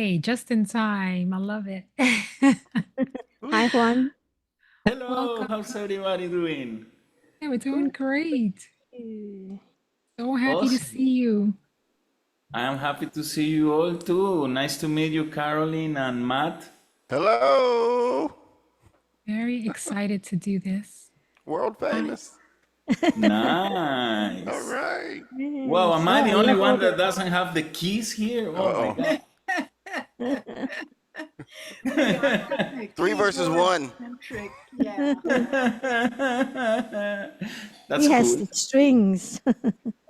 Hey, just in time. I love it. Hi, Juan. Hello, Welcome. how's everybody doing? Hey, we're doing great. Uh, So happy to Awesome. see you. I am happy to see you all too. Nice to meet you, Carolyn and Matt. Hello, Very excited to do this. world I, famous. All Nice. right. Wow, am so I I the only love all one that the. doesn't have the keys here? Oh my Uh-oh. God. We are kind of Three versus keyboard one. centric. Yeah. That's He has cool. the strings.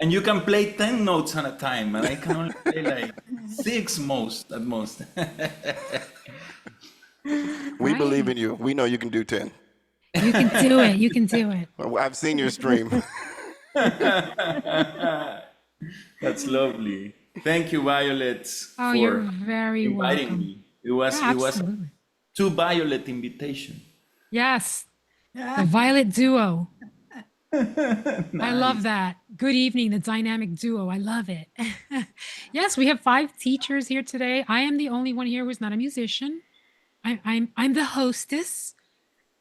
And you can play 10 notes at a time, and I can only play like six most at most. We believe right. in you. We know you can do 10. You can do it. You can do it. I've seen your stream. That's lovely. Thank you, Violet, Oh, you're for very inviting welcome. me. It was Absolutely. too Violet invitation. Yes. The Violet Duo. I love that. Good evening, the dynamic duo. I love it. Yes, we have 5 teachers here today. I am the only one here who's not a musician. I'm the hostess,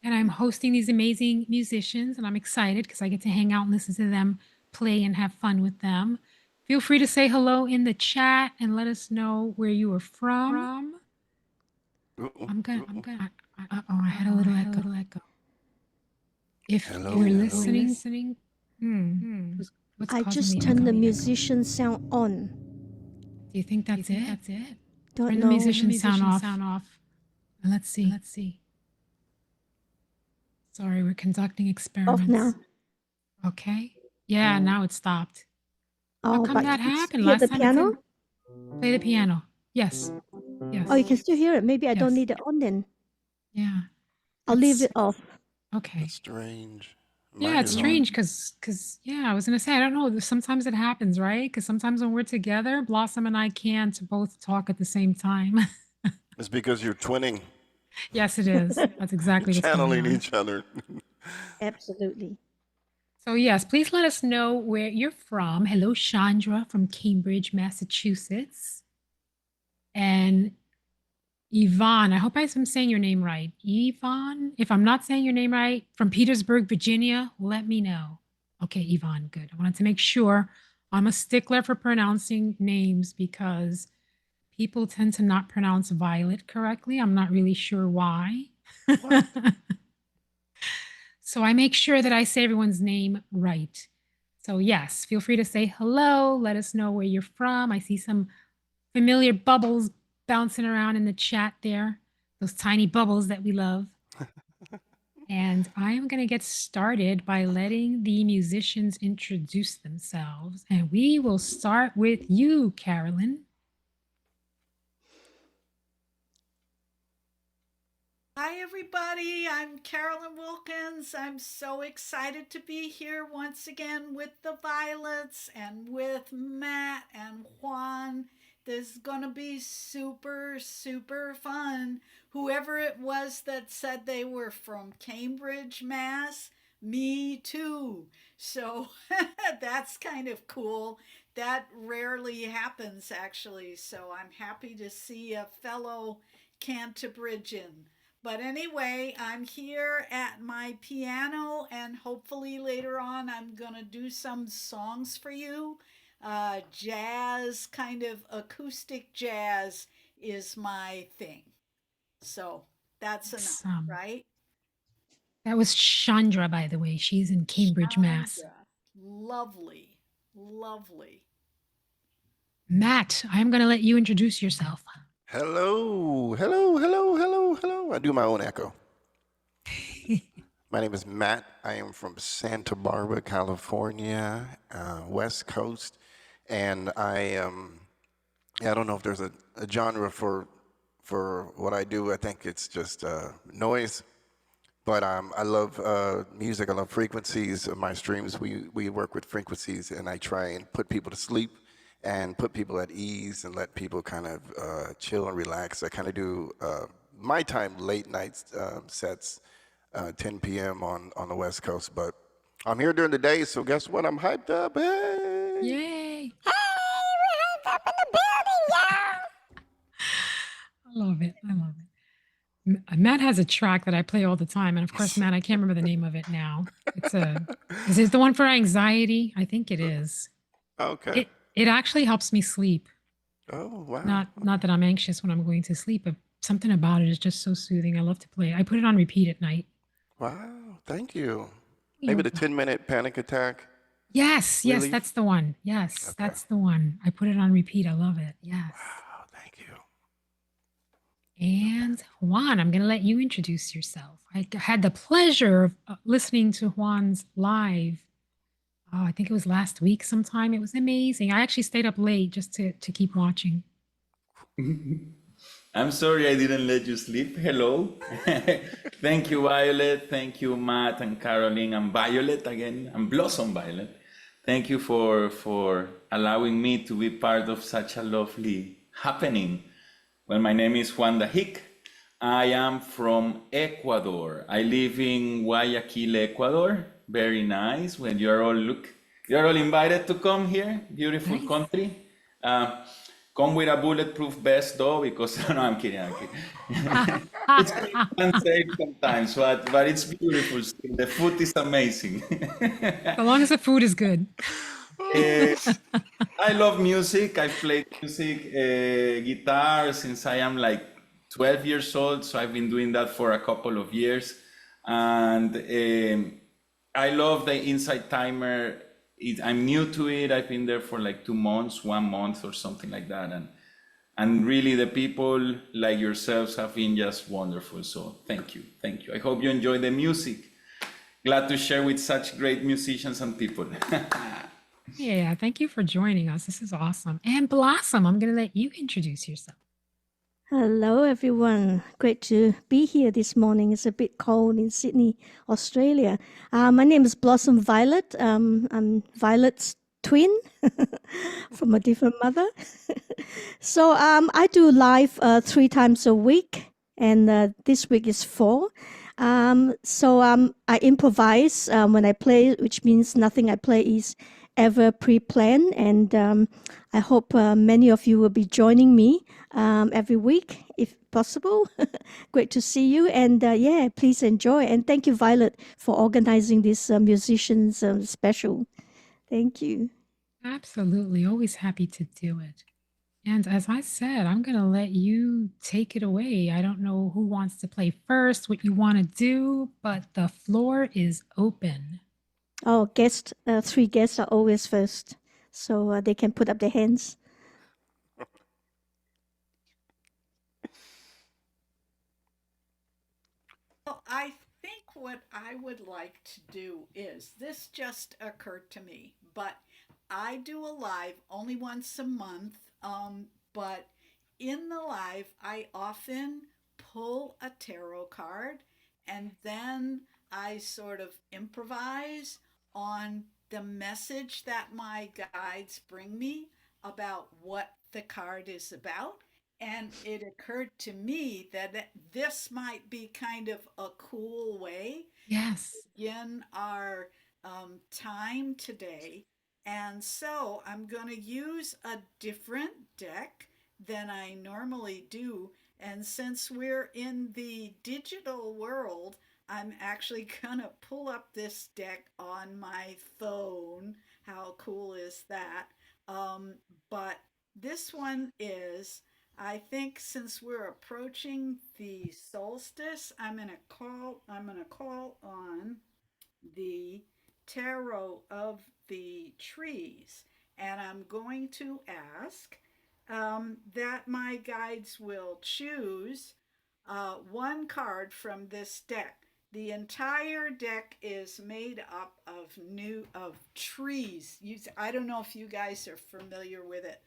and I'm hosting these amazing musicians, and I'm excited because I get to hang out and listen to them play and have fun with them. Feel free to say hello in the chat and let us know where you are from. I'm gonna. Oh, I had a little echo. If Hello, we're hello. listening, what's I causing just the turned the echo? musician sound on. Do you think that's it? Don't Turn the know. musician sound off. And let's see. Sorry, we're conducting experiments. Off now. Okay. Yeah, now it stopped. How Oh, come but that you can happened? still hear Last the time it piano? didn't. Play the piano. Yes. Oh, you can still hear it. Maybe I don't Yes. need it on then. Yeah. I'll leave That's it off. okay. That's strange. Yeah, Mine it's is on. strange because yeah, I was gonna say I don't know. Sometimes it happens, right? Because sometimes when we're together, Blossom and I can't both talk at the same time. It's because you're twinning, Yes, it is. That's exactly what's going channeling on. each other. Absolutely. So yes, please let us know where you're from. Hello, Chandra from Cambridge, Massachusetts. And Yvonne, I hope I'm saying your name right. Yvonne, if I'm not saying your name right, from Petersburg, Virginia, let me know. Okay, Yvonne, good. I wanted to make sure. I'm a stickler for pronouncing names because people tend to not pronounce Violet correctly. I'm not really sure why. So I make sure that I say everyone's name right. So yes, feel free to say hello. Let us know where you're from. I see some familiar bubbles bouncing around in the chat there, those tiny bubbles that we love. And I am going to get started by letting the musicians introduce themselves. And we will start with you, Carolyn. Hi, everybody. I'm Carolyn Wilkins. I'm so excited to be here once again with the Violets and with Matt and Juan. This is going to be super, super fun. Whoever it was that said they were from Cambridge, Mass, me too. So that's kind of cool. That rarely happens, actually. So I'm happy to see a fellow Cantabrigian. But anyway, I'm here at my piano, and hopefully later on I'm going to do some songs for you. Jazz, kind of acoustic jazz, is my thing. So that's enough, right? That was Chandra, by the way. She's in Cambridge, Mass. Chandra. Lovely, lovely. Matt, I'm going to let you introduce yourself. Hello, hello, hello, hello, hello. I do my own echo. My name is Matt. I am from Santa Barbara, California, West Coast, and I don't know if there's a genre for what I do. I think it's just noise. But I love music. I love frequencies. My streams, we work with frequencies, and I try and put people to sleep and put people at ease and let people kind of chill and relax. I kind of do my time late night sets, 10 p.m. on the West Coast. But I'm here during the day, so guess what? I'm hyped up. Hey! Yay! I love it. I love it. Matt has a track that I play all the time, and of course, Matt, I can't remember the name of it now. Is it the one for anxiety? I think it is. Okay. It actually helps me sleep. Oh, wow. Not that I'm anxious when I'm going to sleep, but something about it is just so soothing. I love to play it. I put it on repeat at night. Wow. Thank you. You're Maybe the welcome. 10-minute panic attack Yes, relief. that's the one. Yes, Okay. that's the one. I put it on repeat. I love it. Yes. Wow. Thank you. And Juan, I'm going to let you introduce yourself. I had the pleasure of listening to Juan's live. Oh, I think it was last week sometime. It was amazing. I actually stayed up late just to keep watching. I'm sorry I didn't let you sleep. Hello. Thank you, Violet. Thank you, Matt and Caroline and Violet again, and Blossom Violet. Thank you for allowing me to be part of such a lovely happening. Well, my name is Juan Dahik. I am from Ecuador. I live in Guayaquil, Ecuador. Very nice. When you're all invited to come here. Beautiful Nice. country. Come with a bulletproof vest though, because no, I'm kidding. I'm kidding. It's unsafe sometimes, but it's beautiful still. The food is amazing. So long as the food is good. I love music. I've played music, guitar since I am like 12 years old. So I've been doing that for a couple of years. And I love the Insight Timer. I'm new to it. I've been there for like 2 months, 1 month or something like that. And really the people like yourselves have been just wonderful. So thank you. Thank you. I hope you enjoy the music. Glad to share with such great musicians and people. Yeah, thank you for joining us. This is awesome. And Blossom, I'm going to let you introduce yourself. Hello, everyone. Great to be here this morning. It's a bit cold in Sydney, Australia. My name is Blossom Violet. I'm Violet's twin from a different mother. So I do live 3 times a week, and this week is 4. I improvise when I play, which means nothing I play is ever pre-planned. And I hope many of you will be joining me every week, if possible. Great to see you. And yeah, please enjoy. And thank you, Violet, for organizing this musicians special. Thank you. Absolutely. Always happy to do it. And as I said, I'm going to let you take it away. I don't know who wants to play first, what you want to do, but the floor is open. Oh, 3 guests are always first, so they can put up their hands. Well, I think what I would like to do is this just occurred to me, but I do a live only once a month. But in the live, I often pull a tarot card and then I sort of improvise on the message that my guides bring me about what the card is about. And it occurred to me that this might be kind of a cool way Yes. to begin our time today. And so I'm going to use a different deck than I normally do. And since we're in the digital world, I'm actually going to pull up this deck on my phone. How cool is that? But this one is, I think since we're approaching the solstice, I'm going to call on the tarot of the trees, and I'm going to ask that my guides will choose one card from this deck. The entire deck is made up of trees. I don't know if you guys are familiar with it,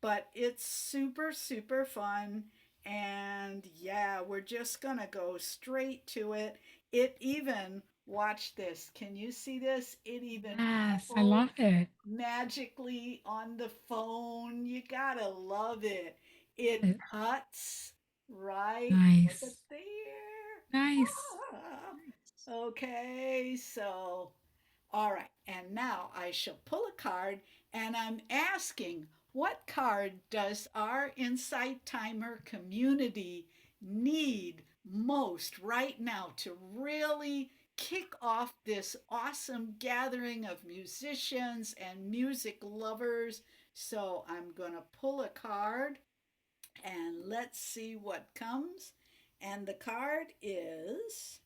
but it's super super fun. And yeah, we're just gonna go straight to it. It even Watch this. Can you see this? It even Yes, I shuffles love it. magically on the phone. You gotta love it. It cuts, right? Look at Nice. there. Nice. Ah, okay, so all right. And now I shall pull a card and I'm asking What card does our Insight Timer community need most right now to really kick off this awesome gathering of musicians and music lovers? So I'm going to pull a card and let's see what comes. And the card is,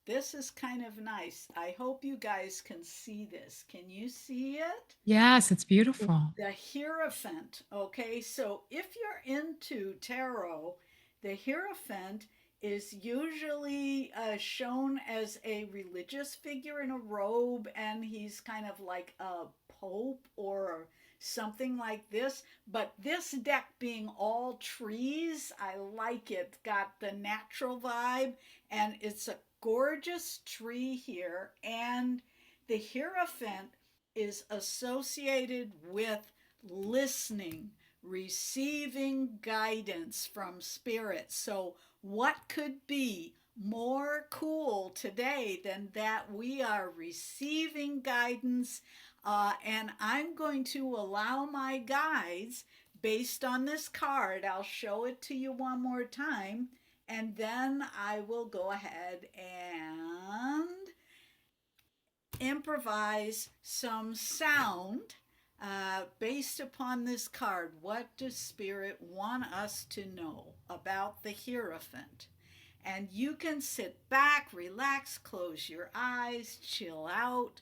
this is kind of nice. I hope you guys can see this. Can you see it? Yes, it's beautiful. The Hierophant. Okay, so if you're into tarot, the Hierophant is usually shown as a religious figure in a robe, and he's kind of like a pope or something like this. But this deck being all trees, I like it. Got the natural vibe, and it's a gorgeous tree here. And the Hierophant is associated with listening, receiving guidance from spirit. So, what could be more cool today than that we are receiving guidance? And I'm going to allow my guides, based on this card, I'll show it to you one more time, and then I will go ahead and improvise some sound based upon this card. What does Spirit want us to know about the Hierophant? And you can sit back, relax, close your eyes, chill out,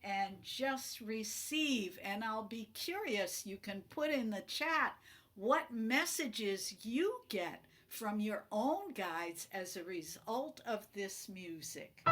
and just receive. And I'll be curious, you can put in the chat what messages you get from your own guides as a result of this music.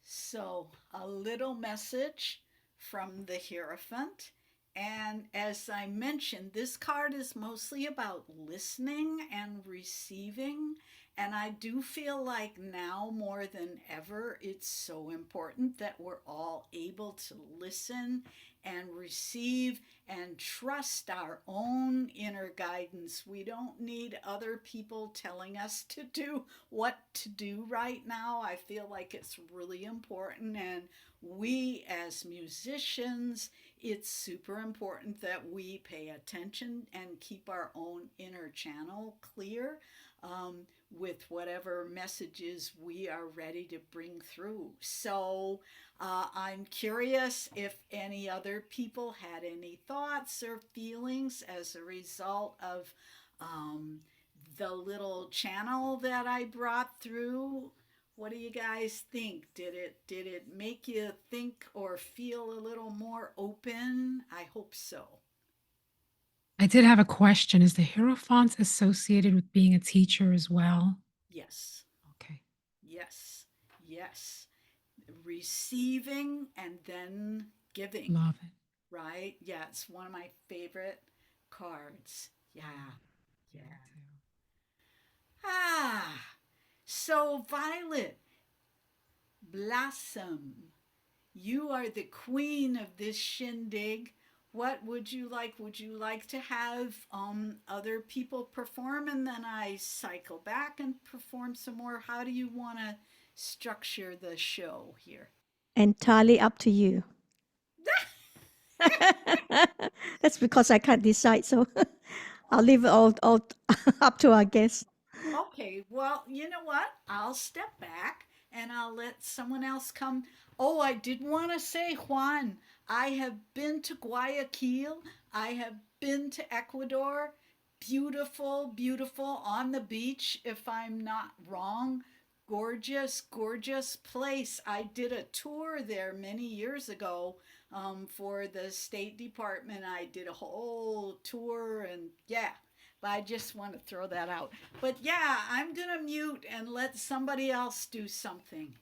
So, a little message from the Hierophant. And as I mentioned, this card is mostly about listening and receiving. And I do feel like now more than ever, it's so important that we're all able to listen and receive and trust our own inner guidance. We don't need other people telling us to do what to do right now. I feel like it's really important. And we, as musicians, it's super important that we pay attention and keep our own inner channel clear with whatever messages we are ready to bring through. So I'm curious if any other people had any thoughts or feelings as a result of the little channel that I brought through. What do you guys think? Did it make you think or feel a little more open? I hope so. I did have a question. Is the Hierophant associated with being a teacher as well? Yes. Okay. Yes. Yes. receiving and then giving. Love it. Right? Yeah, it's one of my favorite cards. Yeah. Yeah. Ah. So Violet, Blossom, you are the queen of this shindig. What would you like? Would you like to have other people perform and then I cycle back and perform some more? How do you want to structure the show here? Entirely up to you. That's because I can't decide, so I'll leave it all up to our guests. Okay, well, you know what? I'll step back and I'll let someone else come. Oh, I did want to say, Juan, I have been to Guayaquil. I have been to Ecuador. Beautiful, beautiful on the beach, if I'm not wrong. Gorgeous, gorgeous place. I did a tour there many years ago for the State Department. I did a whole tour and yeah, but I just want to throw that out. But yeah, I'm going to mute and let somebody else do something.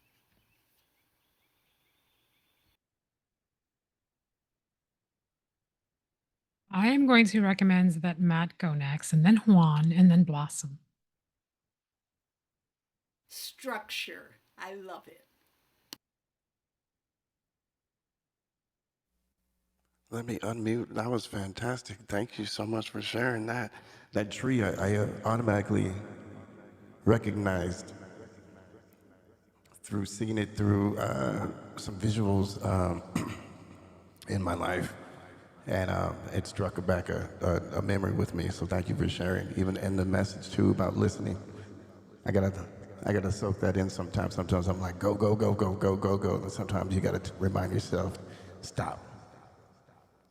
I am going to recommend that Matt go next, and then Juan, and then Blossom. Structure. I love it. Let me unmute. That was fantastic. Thank you so much for sharing that. That tree, I automatically recognized through seeing it through some visuals in my life. And it struck back a memory with me. So thank you for sharing. Even in the message too about listening. I gotta soak that in sometimes. Sometimes I'm like, go, go, go, go, go, go, go. And sometimes you gotta remind yourself, stop.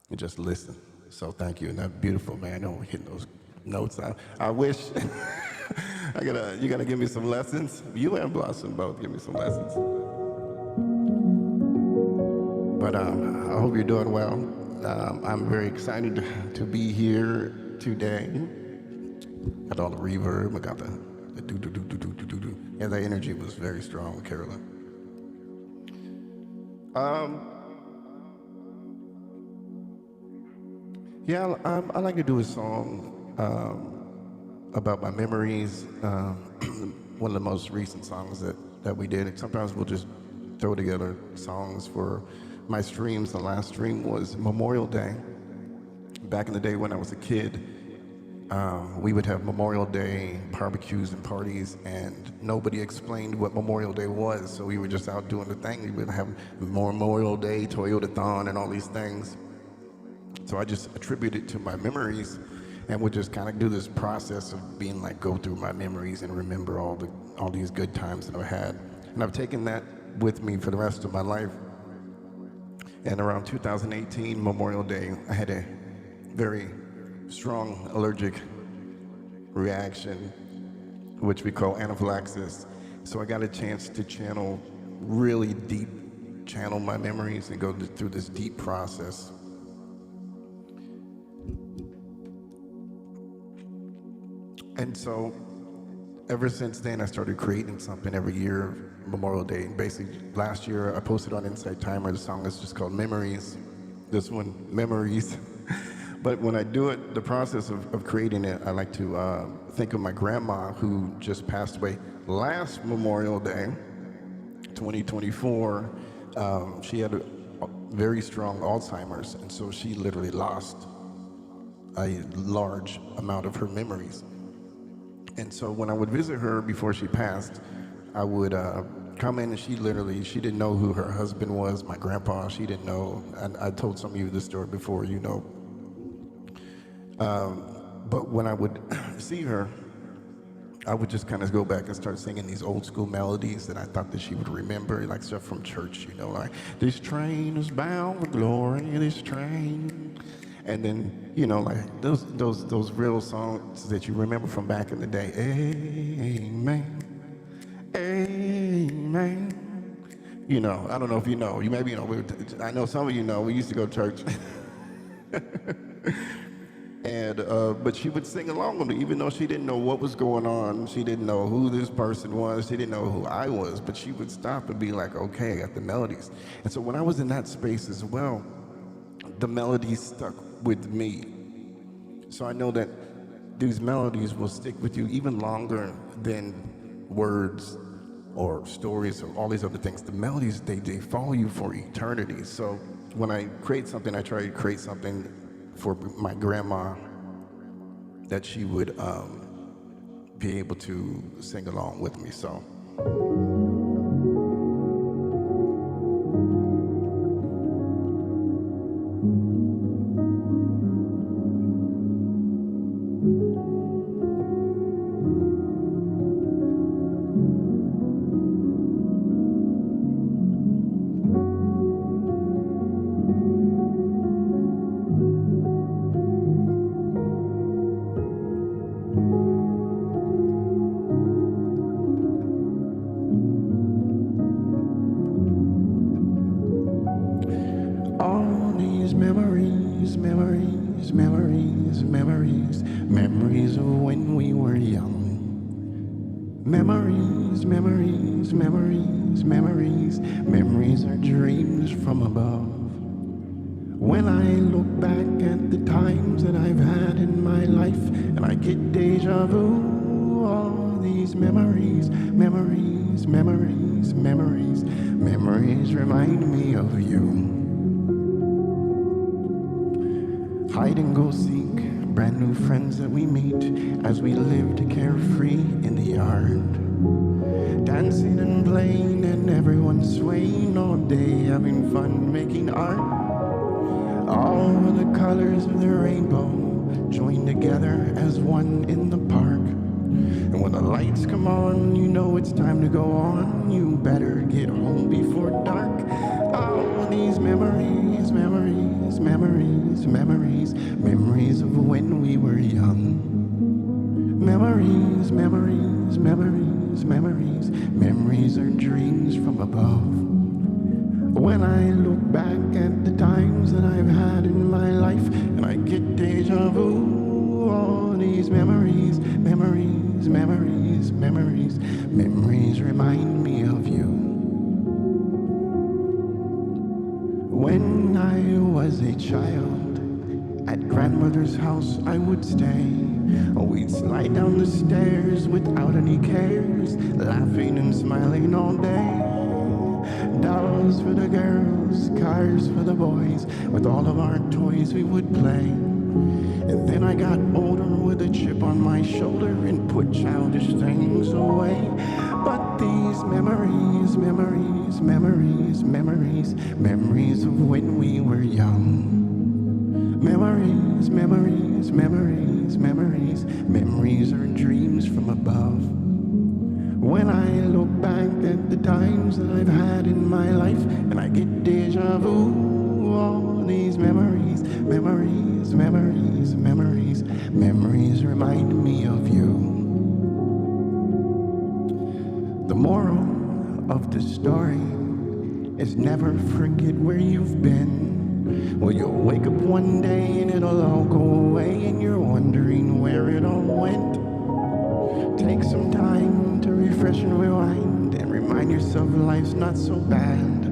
And just listen. So thank you. And that's beautiful, man. I know we're hitting those notes. I wish you gotta give me some lessons. You and Blossom both give me some lessons. But I hope you're doing well. I'm very excited to be here today. Got all the reverb. I got the do do do do do do do do. Yeah, the energy was very strong with Carolyn. Yeah, I like to do a song about my memories. One of the most recent songs that we did. Sometimes we'll just throw together songs for my streams. The last stream was Memorial Day. Back in the day when I was a kid, we would have Memorial Day barbecues and parties, and nobody explained what Memorial Day was, so we were just out doing the thing. We would have Memorial Day, Toyota-thon, and all these things. So I just attribute it to my memories, and would just kind of do this process of being like, go through my memories and remember all these good times that I've had. And I've taken that with me for the rest of my life. And around 2018, Memorial Day, I had a very strong allergic reaction, which we call anaphylaxis. So I got a chance to channel my memories and go through this deep process. And so ever since then, I started creating something every year, Memorial Day. And basically, last year, I posted on Insight Timer. The song is just called Memories. This one, Memories. But when I do it, the process of creating it, I like to think of my grandma, who just passed away last Memorial Day, 2024. She had a very strong Alzheimer's, and so she literally lost a large amount of her memories. And so when I would visit her before she passed, I would come in, and she didn't know who her husband was, my grandpa. She didn't know. And I told some of you this story before, you know. But when I would see her, I would just kind of go back and start singing these old school melodies that I thought that she would remember, like stuff from church, you know, like, this train is bound for glory, this train. And then, you know, like those real songs that you remember from back in the day. Amen. Amen. You know, I don't know if you know. I know some of you know. We used to go to church. And but she would sing along with me, even though she didn't know what was going on. She didn't know who this person was. She didn't know who I was. But she would stop and be like, "Okay, I got the melodies." And so when I was in that space as well, the melodies stuck with me. So I know that these melodies will stick with you even longer than words or stories or all these other things. The melodies, they follow you for eternity. So when I create something, I try to create something for my grandma that she would be able to sing along with me. So. All these memories, memories, memories, memories, memories of when we were young. Memories, memories, memories, memories, memories are dreams from above. When I look back at the times that I've had in my life and I get deja vu, all these memories, memories, memories, memories, memories remind me of you. Hide and go seek, brand new friends that we meet as we lived carefree in the yard. Dancing and playing and everyone swaying all day, having fun making art. All the colors of the rainbow join together as one in the park. And when the lights come on, you know it's time to go on. You better get home before dark. All these memories, memories, memories, memories, memories of when we were young. Memories, memories, memories, memories, memories are dreams from above. When I look back at the times that I've had in my life and I get deja vu, all these memories, memories, memories, memories, memories remind me of you. When I was a child, at grandmother's house I would stay. We'd slide down the stairs without any cares, laughing and smiling all day. Dolls for the girls, cars for the boys, with all of our toys we would play. And then I got older with a chip on my shoulder and put childish things away. But these memories, memories, memories, memories, memories of when we were young. Memories, memories, memories, memories, memories are dreams from above. When I look back at the times that I've had in my life and I get deja vu, all these memories, memories, memories, memories, memories remind me of you. The moral of the story is never forget where you've been. Well, you'll wake up one day and it'll all go away and you're wondering where it all went. Take some time to refresh and rewind and remind yourself life's not so bad.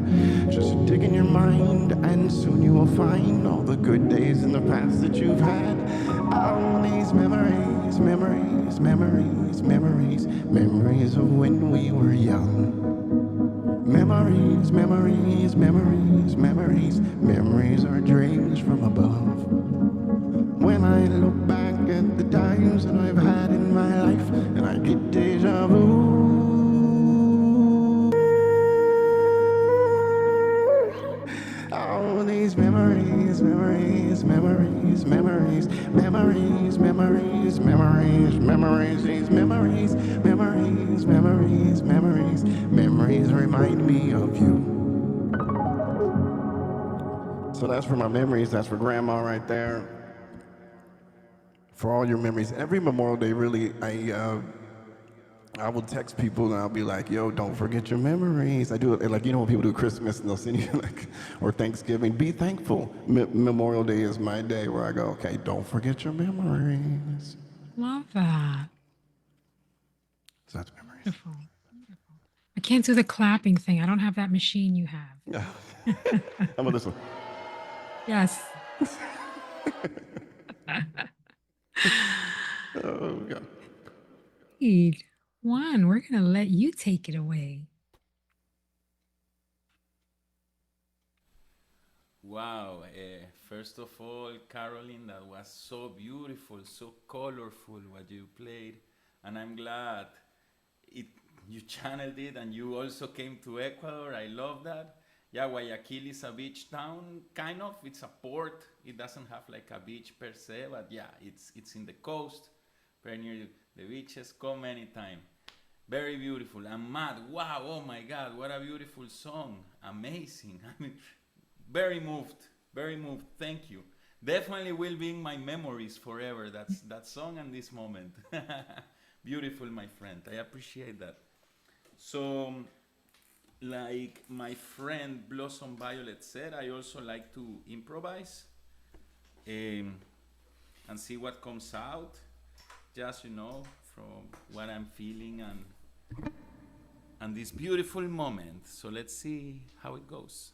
Just dig in your mind and soon you will find all the good days in the past that you've had. All these memories, memories, memories, memories, memories of when we were young. Memories, memories, memories, memories, memories are dreams from above. When I look back at the times that I've had in my life and I get deja vu. All these memories, memories, memories, memories, memories, memories, memories, memories, these memories, memories, memories, memories, memories remind me of you. So that's for my memories, that's for Grandma right there. For all your memories. Every Memorial Day, really, I I will text people and I'll be like, yo, don't forget your memories. I do it like, you know, when people do Christmas and they'll send you like, or Thanksgiving, be thankful. Memorial Day is my day where I go, okay, don't forget your memories. Love that. So that's memories. Beautiful. Beautiful. I can't do the clapping thing. I don't have that machine you have. How about this one? Yes. Oh, God. Indeed. Juan, we're going to let you take it away. Wow. First of all, Carolyn, that was so beautiful, so colorful what you played. And I'm glad it you channeled it and you also came to Ecuador. I love that. Yeah, Guayaquil is a beach town, kind of. It's a port. It doesn't have like a beach per se, but yeah, it's in the coast, very near the beaches. Come anytime. Very beautiful. And Matt, wow, oh my God, what a beautiful song. Amazing. I mean, very moved, very moved. Thank you. Definitely will be in my memories forever. That's that song and this moment. Beautiful, my friend. I appreciate that. So, like my friend Blossom Violet said, I also like to improvise um, and see what comes out. Just from what I'm feeling and this beautiful moment. So let's see how it goes.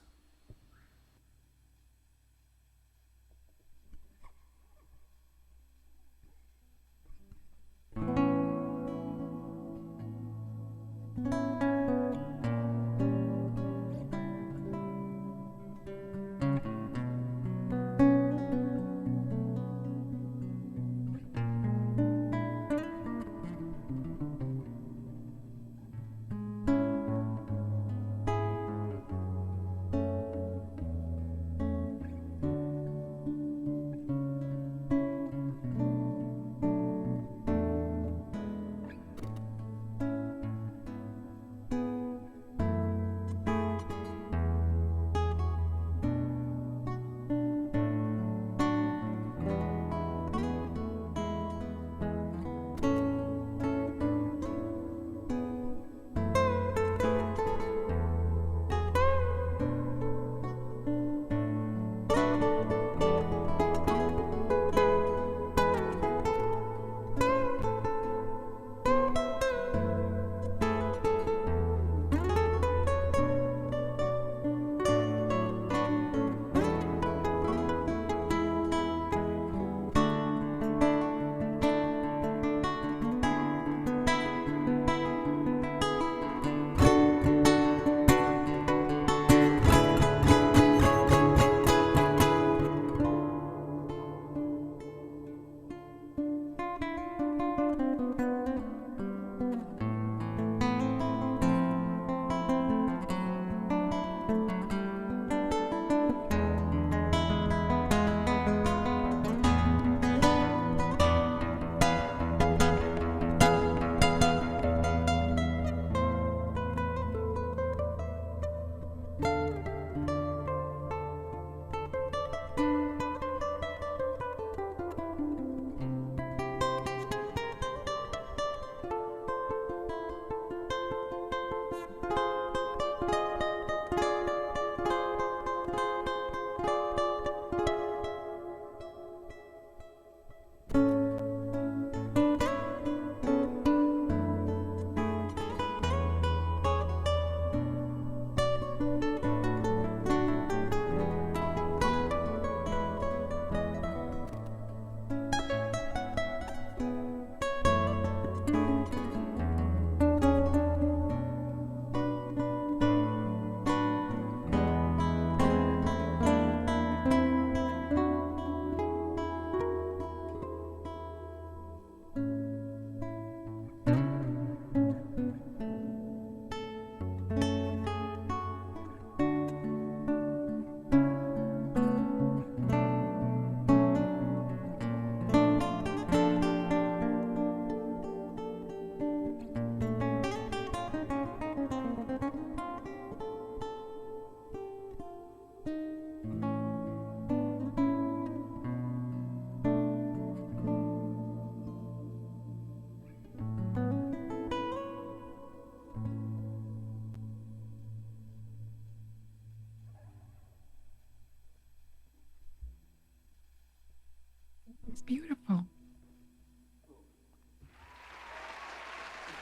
It's beautiful.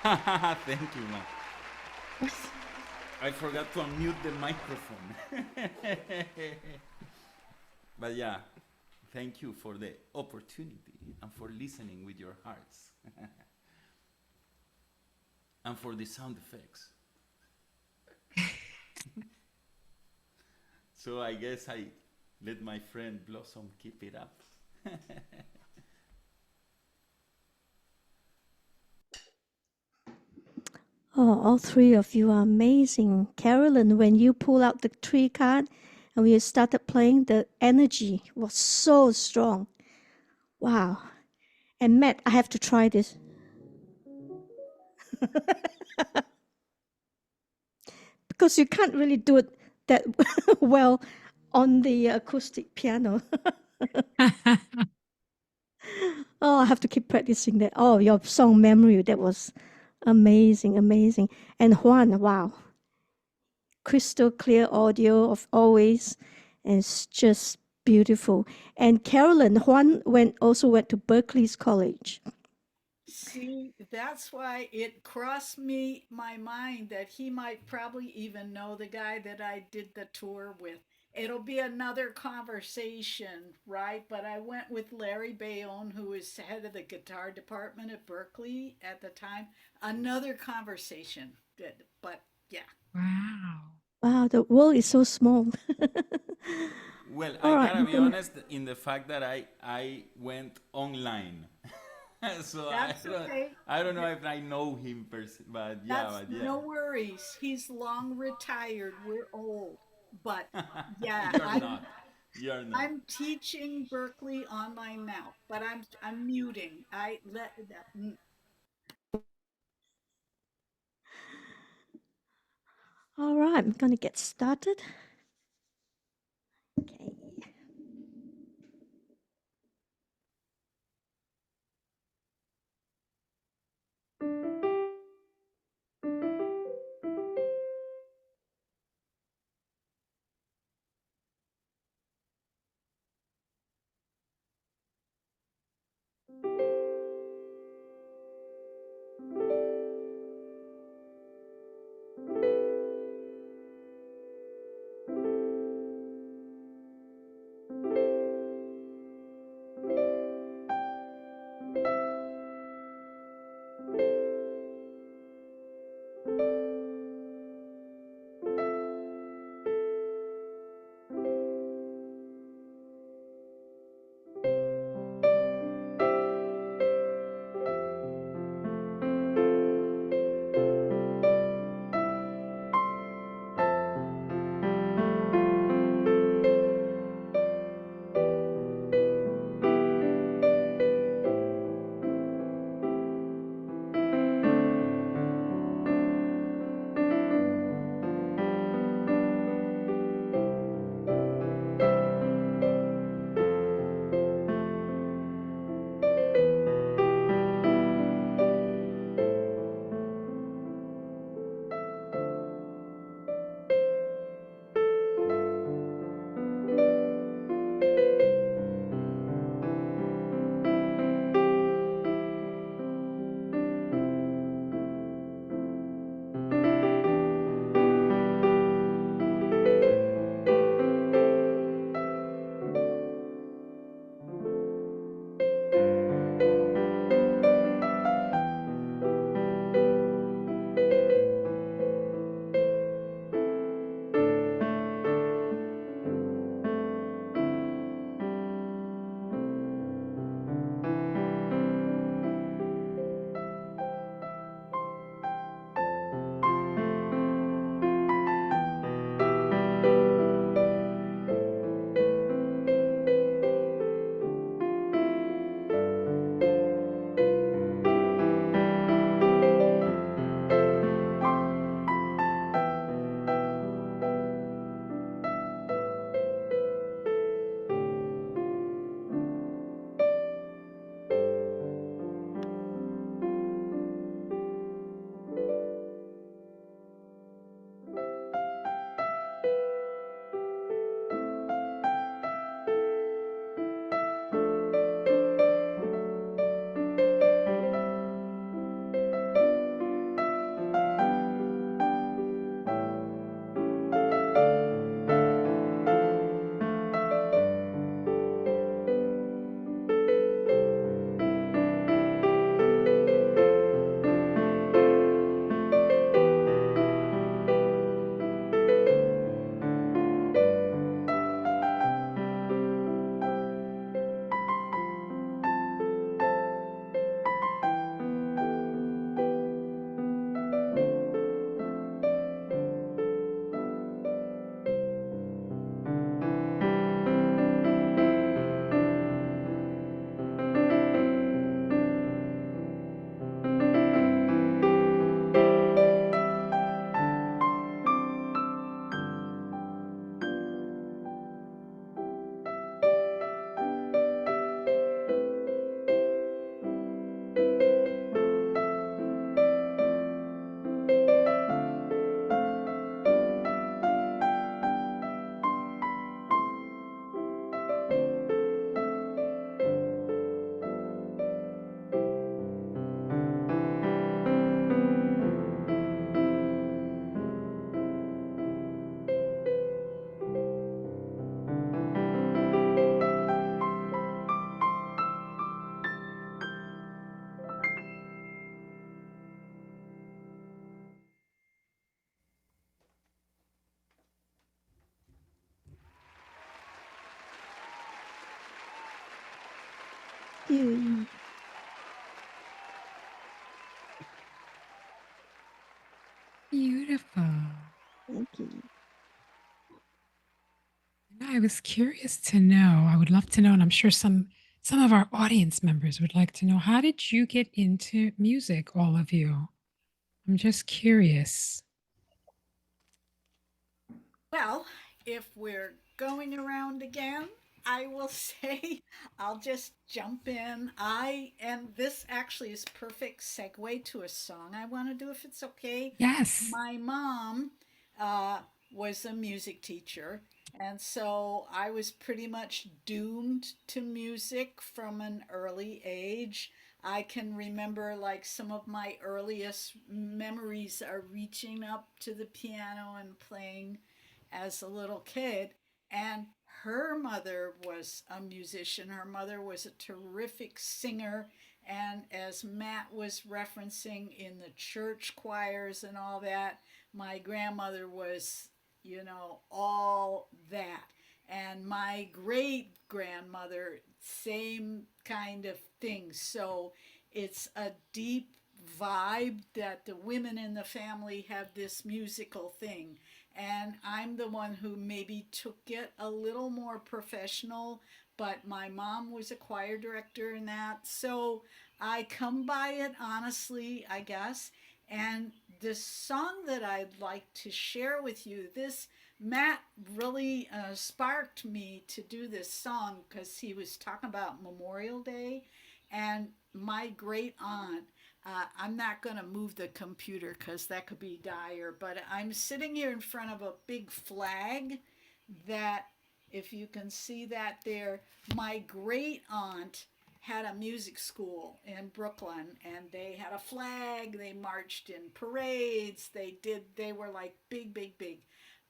Thank you, man. I forgot to unmute the microphone. But yeah, thank you for the opportunity and for listening with your hearts. And for the sound effects. So I guess I let my friend Blossom keep it up. Oh, all three of you are amazing. Carolyn, when you pull out the tree card and we started playing, the energy was so strong. Wow. And Matt, I have to try this. Because you can't really do it that well on the acoustic piano. Oh, I have to keep practicing that. Oh, your song memory, that was amazing, amazing. And Juan, wow. Crystal clear audio of always. And it's just beautiful. And Carolyn, Juan also went to Berkeley's College. See, that's why it crossed my mind that he might probably even know the guy that I did the tour with. It'll be another conversation, right? But I went with Larry Bayonne, who was head of the guitar department at Berkeley at the time. Another conversation. But yeah. Wow. Wow, the world is so small. Well, All I right, gotta I'm be gonna. honest in the fact that I went online. So That's okay. I don't know if I know him but That's yeah. no worries. He's long retired. We're old. But yeah, You're not. You're not. I'm teaching Berkeley online now, but I'm muting. I let that. All right, I'm gonna get started. Okay. you. Beautiful. Thank you. I was curious to know, I would love to know, and I'm sure some of our audience members would like to know, how did you get into music, all of you? I'm just curious. Well, if we're going around again, I will say I'll just jump in. And this actually is perfect segue to a song I want to do if it's okay. Yes. My mom uh, was a music teacher, and so I was pretty much doomed to music from an early age. I can remember like some of my earliest memories are reaching up to the piano and playing as a little kid. And her mother was a musician. Her mother was a terrific singer. And as Matt was referencing in the church choirs and all that, my grandmother was, all that. And my great grandmother, same kind of thing. So it's a deep vibe that the women in the family have this musical thing. And I'm the one who maybe took it a little more professional, but my mom was a choir director in that. So I come by it honestly, I guess. And the song that I'd like to share with you, this Matt really sparked me to do this song because he was talking about Memorial Day and my great aunt. I'm not going to move the computer because that could be dire, but I'm sitting here in front of a big flag that, if you can see that there, my great aunt had a music school in Brooklyn and they had a flag, they marched in parades, they were like big, big, big.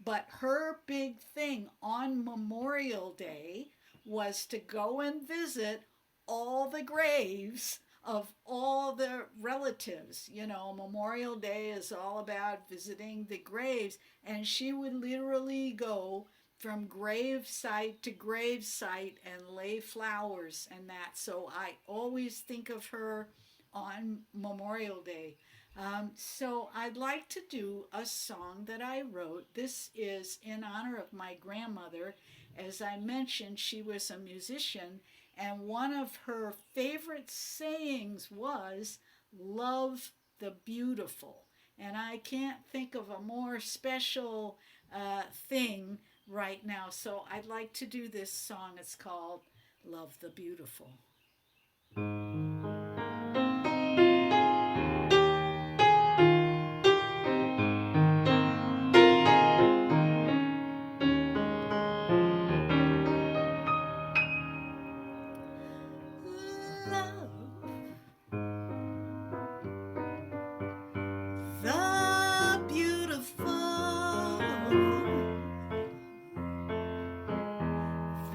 But her big thing on Memorial Day was to go and visit all the graves of all the relatives. Memorial Day is all about visiting the graves, and she would literally go from grave site to grave site and lay flowers and that. So I always think of her on Memorial Day. So I'd like to do a song that I wrote. This is in honor of my grandmother. As I mentioned, she was a musician, and one of her favorite sayings was, "Love the beautiful." And I can't think of a more special thing right now. So I'd like to do this song. It's called "Love the Beautiful." Love the beautiful.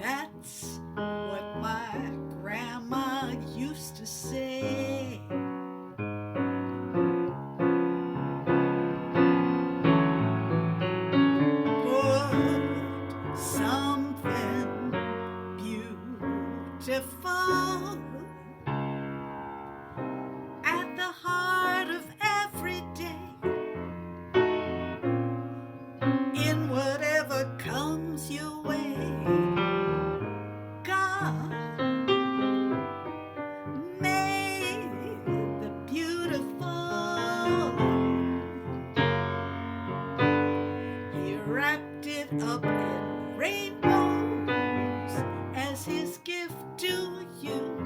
That's what my grandma used to say. Put something beautiful at the heart of every day, in whatever comes your way. God made the beautiful. He wrapped it up in rainbows as his gift to you.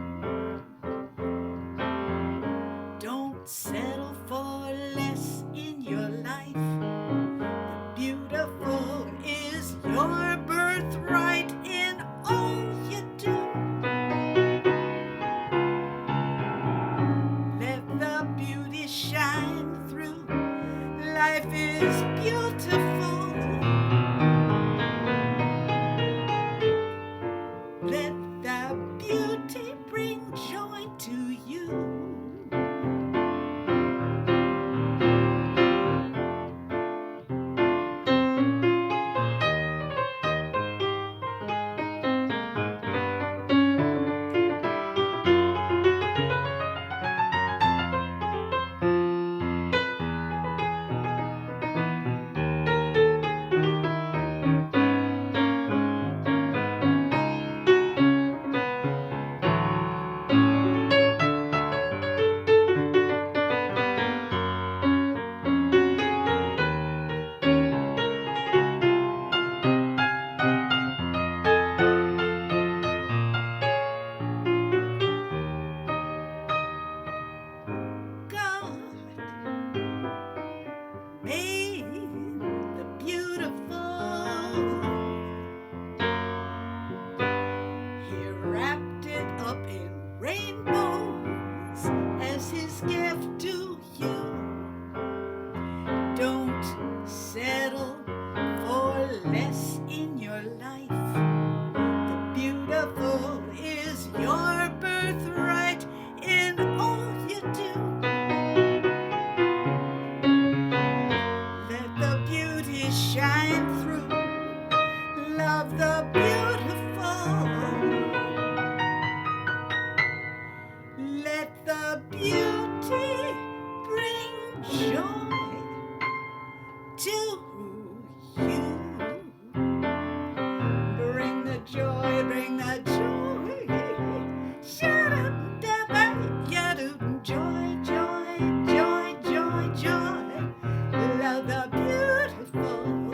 rainbows as his gift to you. Don't settle for less in your life. The beautiful is your birthright in all you do. Let the beauty shine through. Love the beautiful. Let the beauty bring joy to you. Bring the joy, bring the joy. Shut up, joy, joy, joy, joy, joy. Love the beautiful.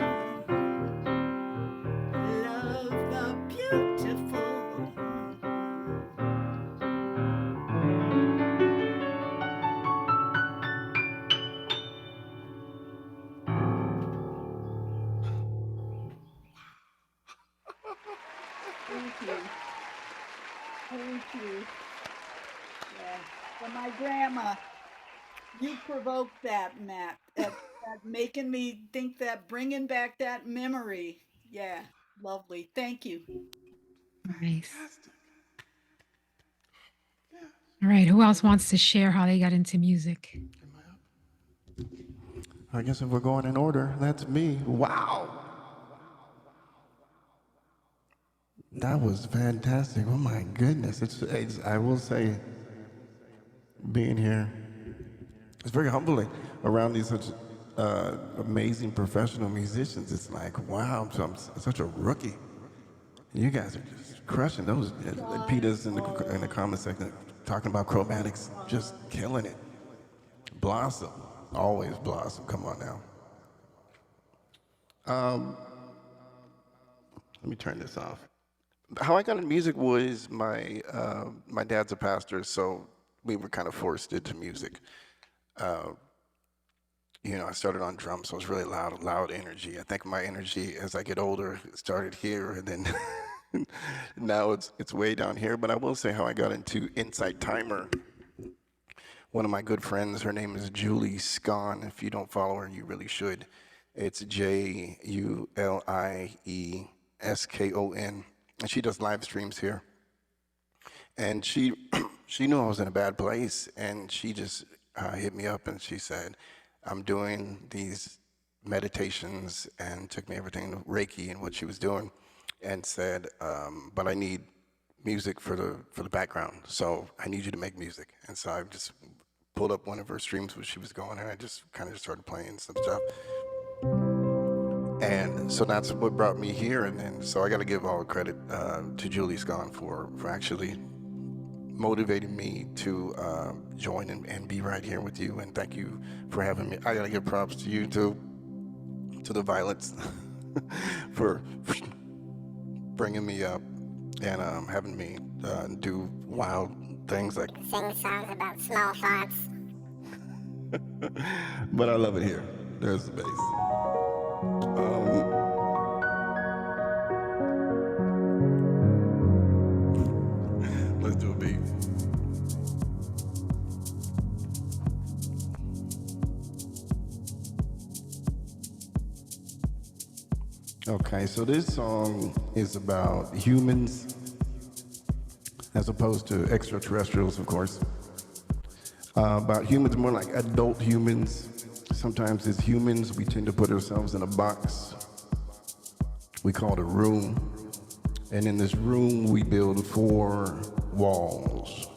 Love the beautiful. Thank you. Thank you. Yeah. For my grandma, you provoked that, Matt. That making me think that, bringing back that memory. Yeah, lovely. Thank you. Nice. All right. Who else wants to share how they got into music? I guess if we're going in order, that's me. Wow. That was fantastic. Oh my goodness. It's I will say, being here, it's very humbling around these such amazing professional musicians. It's like, wow, I'm such a rookie. You guys are just crushing those. Peter's in the comment section talking about chromatics, just killing it. Blossom, always blossom. Come on now. Let me turn this off. How I got into music was my dad's a pastor, so we were kind of forced into music. I started on drums, so it was really loud energy. I think my energy as I get older started here, and then now it's way down here. But I will say how I got into Insight Timer. One of my good friends, her name is Julie Skon. If you don't follow her, you really should. It's JULIESKON, and she does live streams here. And she knew I was in a bad place, and she just hit me up and she said, I'm doing these meditations, and took me everything to Reiki and what she was doing, and said, but I need music for the background, so I need you to make music. And so I just pulled up one of her streams where she was going, and I just kind of started playing some stuff. And so that's what brought me here. And then, so I got to give all the credit to Julie Skon for actually motivating me to join and be right here with you. And thank you for having me. I got to give props to you too, to the Violets, for bringing me up and having me do wild things like sing songs about small thoughts. But I love it here. There's the bass. Let's do a beat. Okay, so this song is about humans as opposed to extraterrestrials, of course. About humans, more like adult humans. Sometimes as humans, we tend to put ourselves in a box. We call it a room. And in this room, we build 4 walls.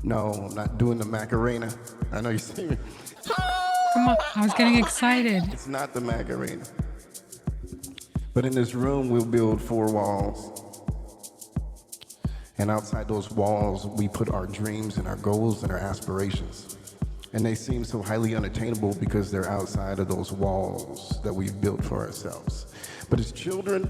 No, I'm not doing the Macarena. I know you see me. Come on, I was getting excited. It's not the Macarena. But in this room, we'll build 4 walls. And outside those walls, we put our dreams and our goals and our aspirations. And they seem so highly unattainable because they're outside of those walls that we've built for ourselves. But as children,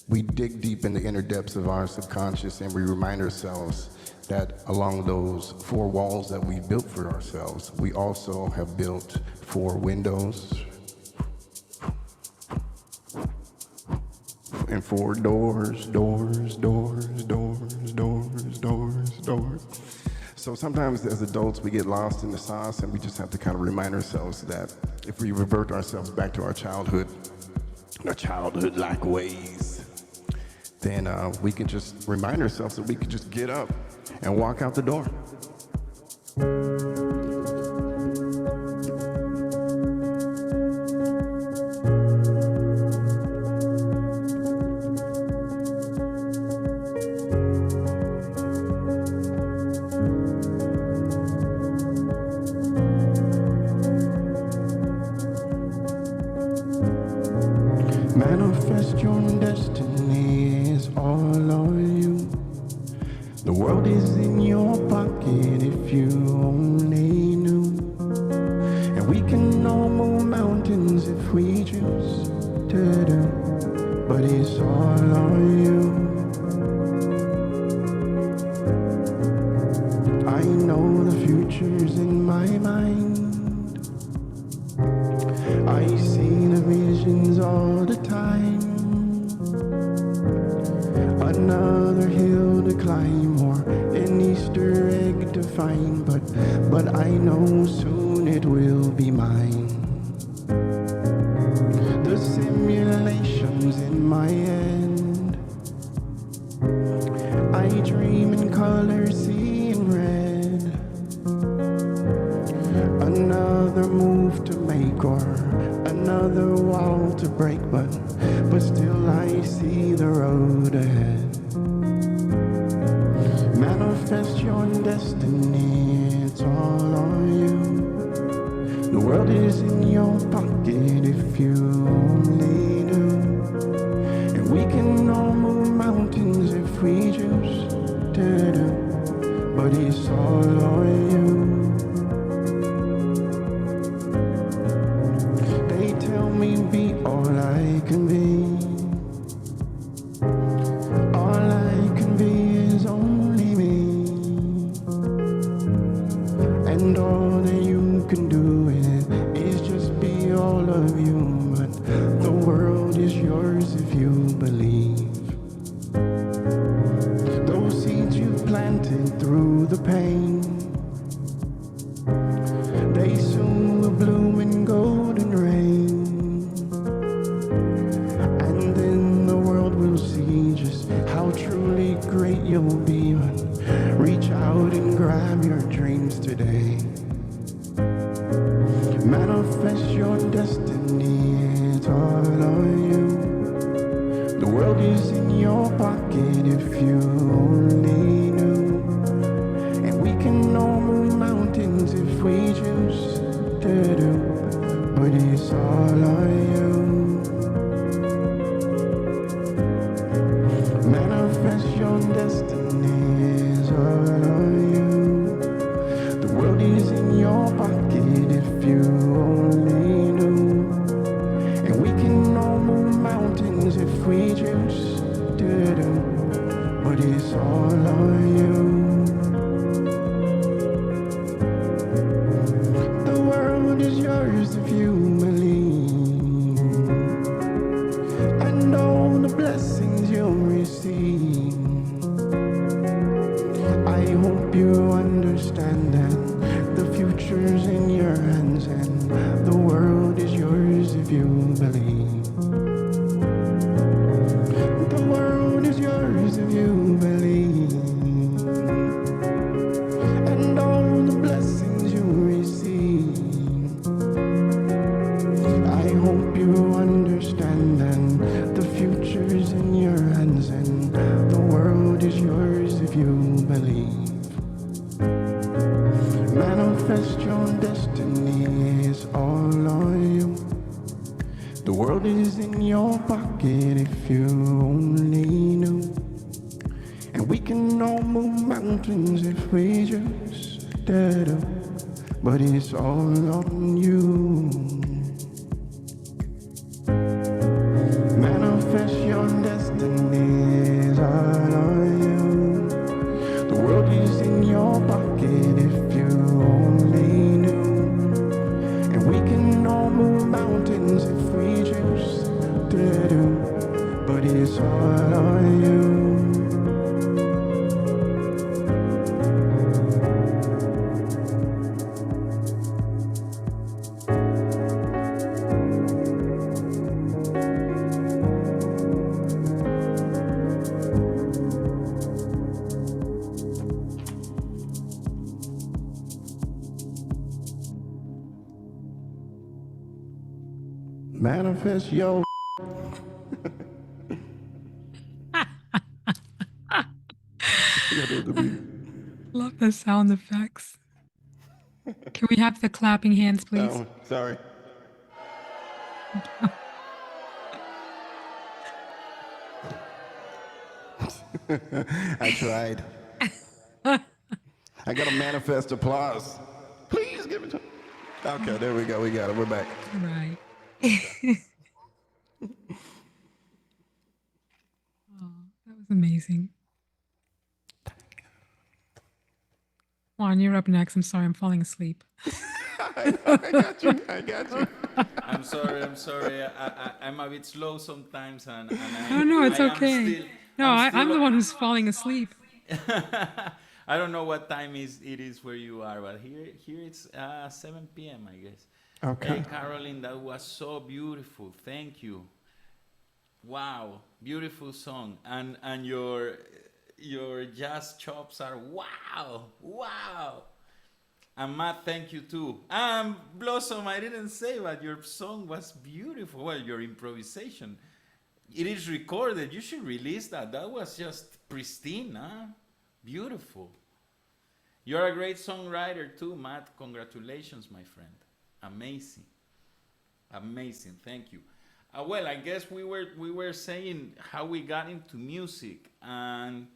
we dig deep in the inner depths of our subconscious, and we remind ourselves that along those 4 walls that we built for ourselves, we also have built 4 windows, and four doors, doors, doors, doors, doors, doors, doors. So sometimes as adults, we get lost in the sauce, and we just have to kind of remind ourselves that if we revert ourselves back to our childhood-like ways, then we can just remind ourselves that we can just get up and walk out the door. Manifest your destiny is all on you. The world is in your pocket if you only knew. And we can all move mountains if we choose to do. But it's all on you. I know the future's in my mind. I see the visions all the time. Another hill to climb or an Easter egg to find, but I know soon it will be mine. The simulation's in my end. I dream in color, seeing red. Another move to make or another wall to break, but still I see the road ahead. Manifest your destiny, it's all on you. The world is in your pocket if you only knew. And we can all move mountains if we choose to do. But it's all on you. Be all I can be. All I can be is only me. And all that you can do is just be all of you. But the world is yours if you believe. Those seeds you planted through the pain, they soon will bloom in golden rain. Truly great you'll be, but reach out and grab your dreams today. Manifest your destiny, it's all on you. The world is in your pocket if you only knew. And we can all move mountains if we choose to do. But it's all on you. Manifest your destiny is all on you. The world is in your pocket if you only knew. And we can all move mountains if we choose to do. But it's all on you. The world is yours if you believe. And all the blessings you'll receive. I hope you understand that the future's in your hands and the world is yours if you believe. The world is yours if you believe. And all the blessings you receive. I hope you understand that the future's in your hands and the world is yours if you believe. Manifest your destiny is all on you. The world is in your pocket if you only knew. And we can all move mountains if we just did it. But it's all on you. Manifest your destiny is all on you. The world is in your pocket if you only knew. And we can all move mountains if we choose to do. But it's all Manifest yo. Love the sound effects. Can we have the clapping hands, please? Oh, sorry. I tried. I got a manifest applause. Please give it to me. Okay, there we go. We got it. We're back. Right. That was amazing. Juan, you're up next. I'm sorry, I'm falling asleep. I got you. I got you. I'm sorry. I'm a bit slow sometimes, and Oh, no, it's I am okay. still, No, I'm the one who's falling asleep. I don't know what time it is where you are, but here it's 7 p.m. I guess. Okay. Hey, Carolyn, that was so beautiful. Thank you. Wow, beautiful song, and your jazz chops are wow. And Matt, thank you too. Blossom, I didn't say, but your song was beautiful. Well, your improvisation. It is recorded. You should release that. That was just pristine, huh? Beautiful. You're a great songwriter too, Matt. Congratulations, my friend. Amazing. Amazing. Thank you. Well, I guess we were saying how we got into music, and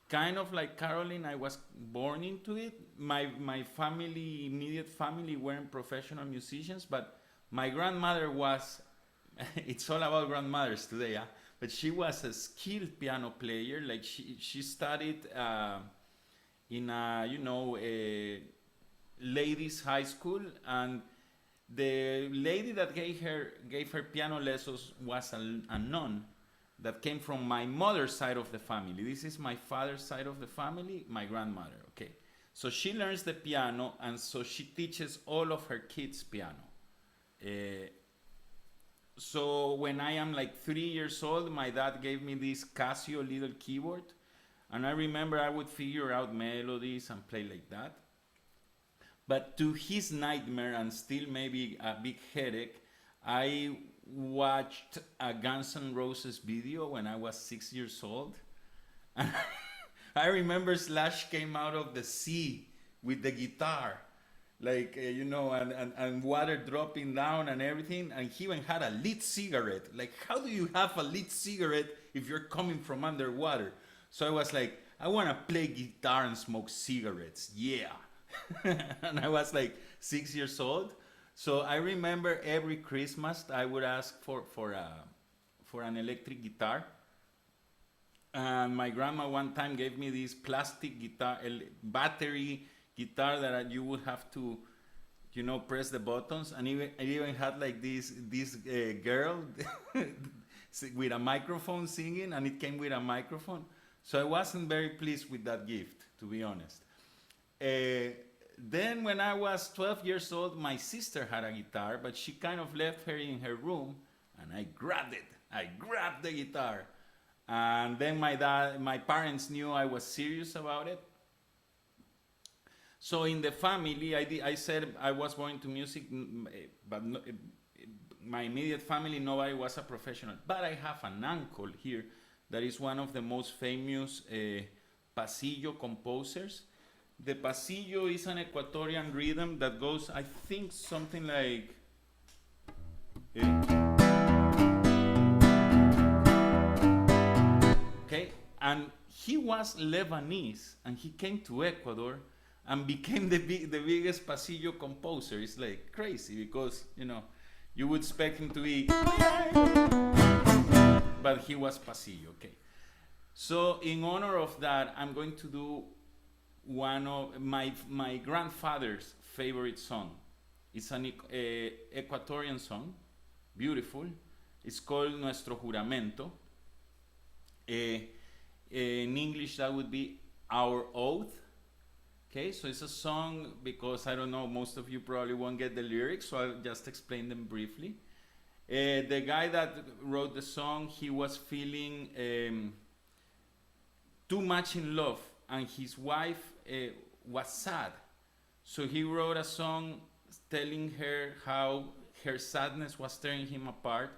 kind of like Caroline, I was born into it. My family, immediate family, weren't professional musicians, but my grandmother was. It's all about grandmothers today, huh? But she was a skilled piano player. Like she studied in a ladies' high school, and the lady that gave her piano lessons was a nun that came from my mother's side of the family. This is my father's side of the family, my grandmother. Okay, so she learns the piano, and so she teaches all of her kids piano. So when I am like 3 years old, my dad gave me this Casio little keyboard, and I remember I would figure out melodies and play like that. But to his nightmare and still maybe a big headache, I watched a Guns N' Roses video when I was 6 years old. And I remember Slash came out of the sea with the guitar, like, and water dropping down and everything. And he even had a lit cigarette. Like, how do you have a lit cigarette if you're coming from underwater? So I was like, I want to play guitar and smoke cigarettes. Yeah. And I was like 6 years old. So I remember every Christmas I would ask for an electric guitar. And my grandma one time gave me this plastic guitar, battery guitar that you would have to, press the buttons. And it even had like this girl with a microphone singing, and it came with a microphone. So I wasn't very pleased with that gift, to be honest. Then when I was 12 years old, my sister had a guitar, but she kind of left her in her room, and I grabbed it. I grabbed the guitar. And then my parents knew I was serious about it. So in the family, I said I was going to music, but no, my immediate family, nobody was a professional. But I have an uncle here that is one of the most famous pasillo composers. The pasillo is an Ecuadorian rhythm that goes, I think, something like... Okay, and he was Lebanese, and he came to Ecuador and became the biggest pasillo composer. It's like crazy because, you would expect him to be... But he was pasillo, okay. So in honor of that, I'm going to do one of my grandfather's favorite song. It's an Ecuadorian song, beautiful. It's called Nuestro Juramento. In English, that would be Our Oath. Okay, so it's a song because I don't know, most of you probably won't get the lyrics, so I'll just explain them briefly. The guy that wrote the song, he was feeling too much in love, and his wife was sad. So he wrote a song telling her how her sadness was tearing him apart,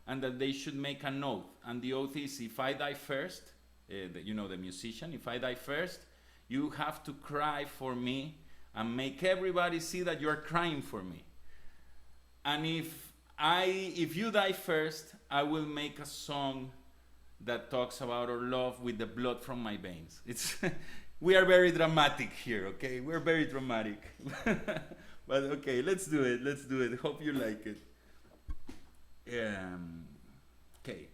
and that they should make an oath. And the oath is, if I die first, the musician, if I die first, you have to cry for me and make everybody see that you're crying for me. And if you die first, I will make a song that talks about our love with the blood from my veins. We are very dramatic here, okay? We're very dramatic. But okay, let's do it. Hope you like it. Okay.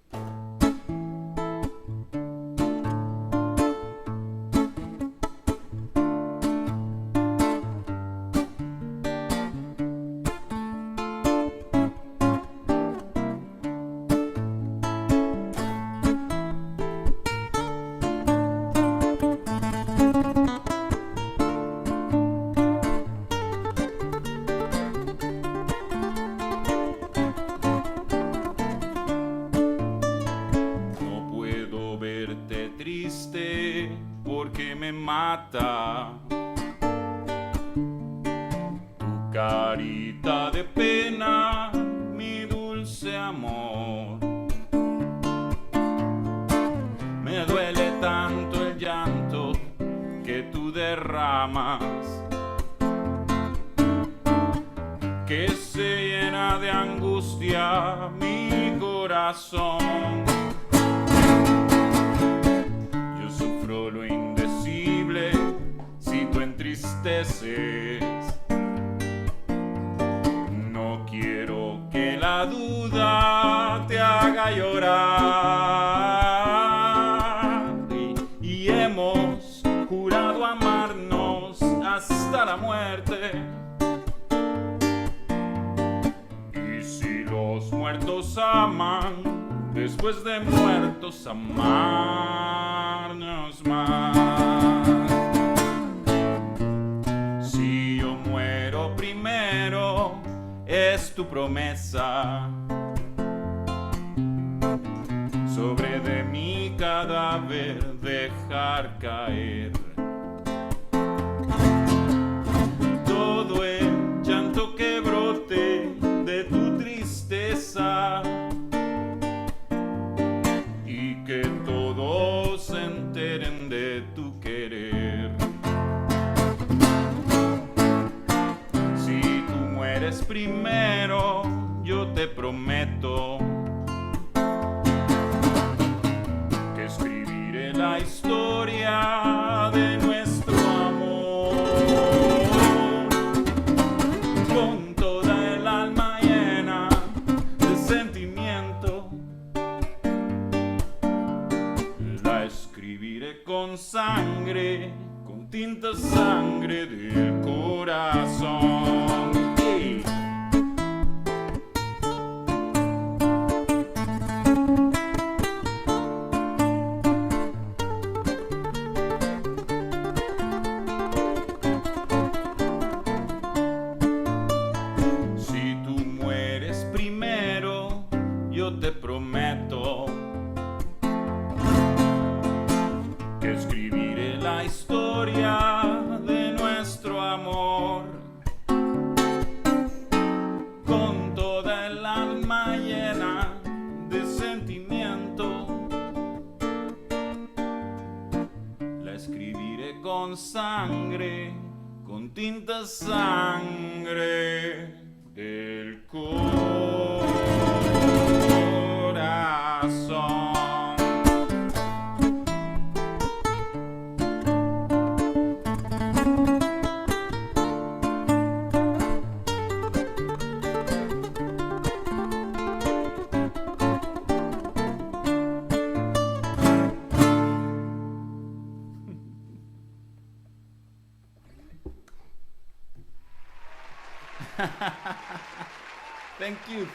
Porque me mata tu carita de pena, mi dulce amor. Me duele tanto el llanto que tú derramas, que se llena de angustia mi corazón. Lo indecible si tú entristeces. No quiero que la duda te haga llorar. Y hemos jurado amarnos hasta la muerte. Y si los muertos aman, después de muertos amarnos más. Si yo muero primero, es tu promesa. Sobre de mi cadáver dejar caer todo el llanto que brote de tu tristeza. Que todos se enteren de tu querer. Si tú mueres primero, yo te prometo que escribiré la historia de nuestro amor con toda el alma llena de sentimiento. Escribiré con sangre, con tinta sangre del corazón. Hey. Si tú mueres primero, yo te prometo que escribiré la historia de nuestro amor con toda el alma llena de sentimiento. La escribiré con sangre, con tinta sangre del corazón.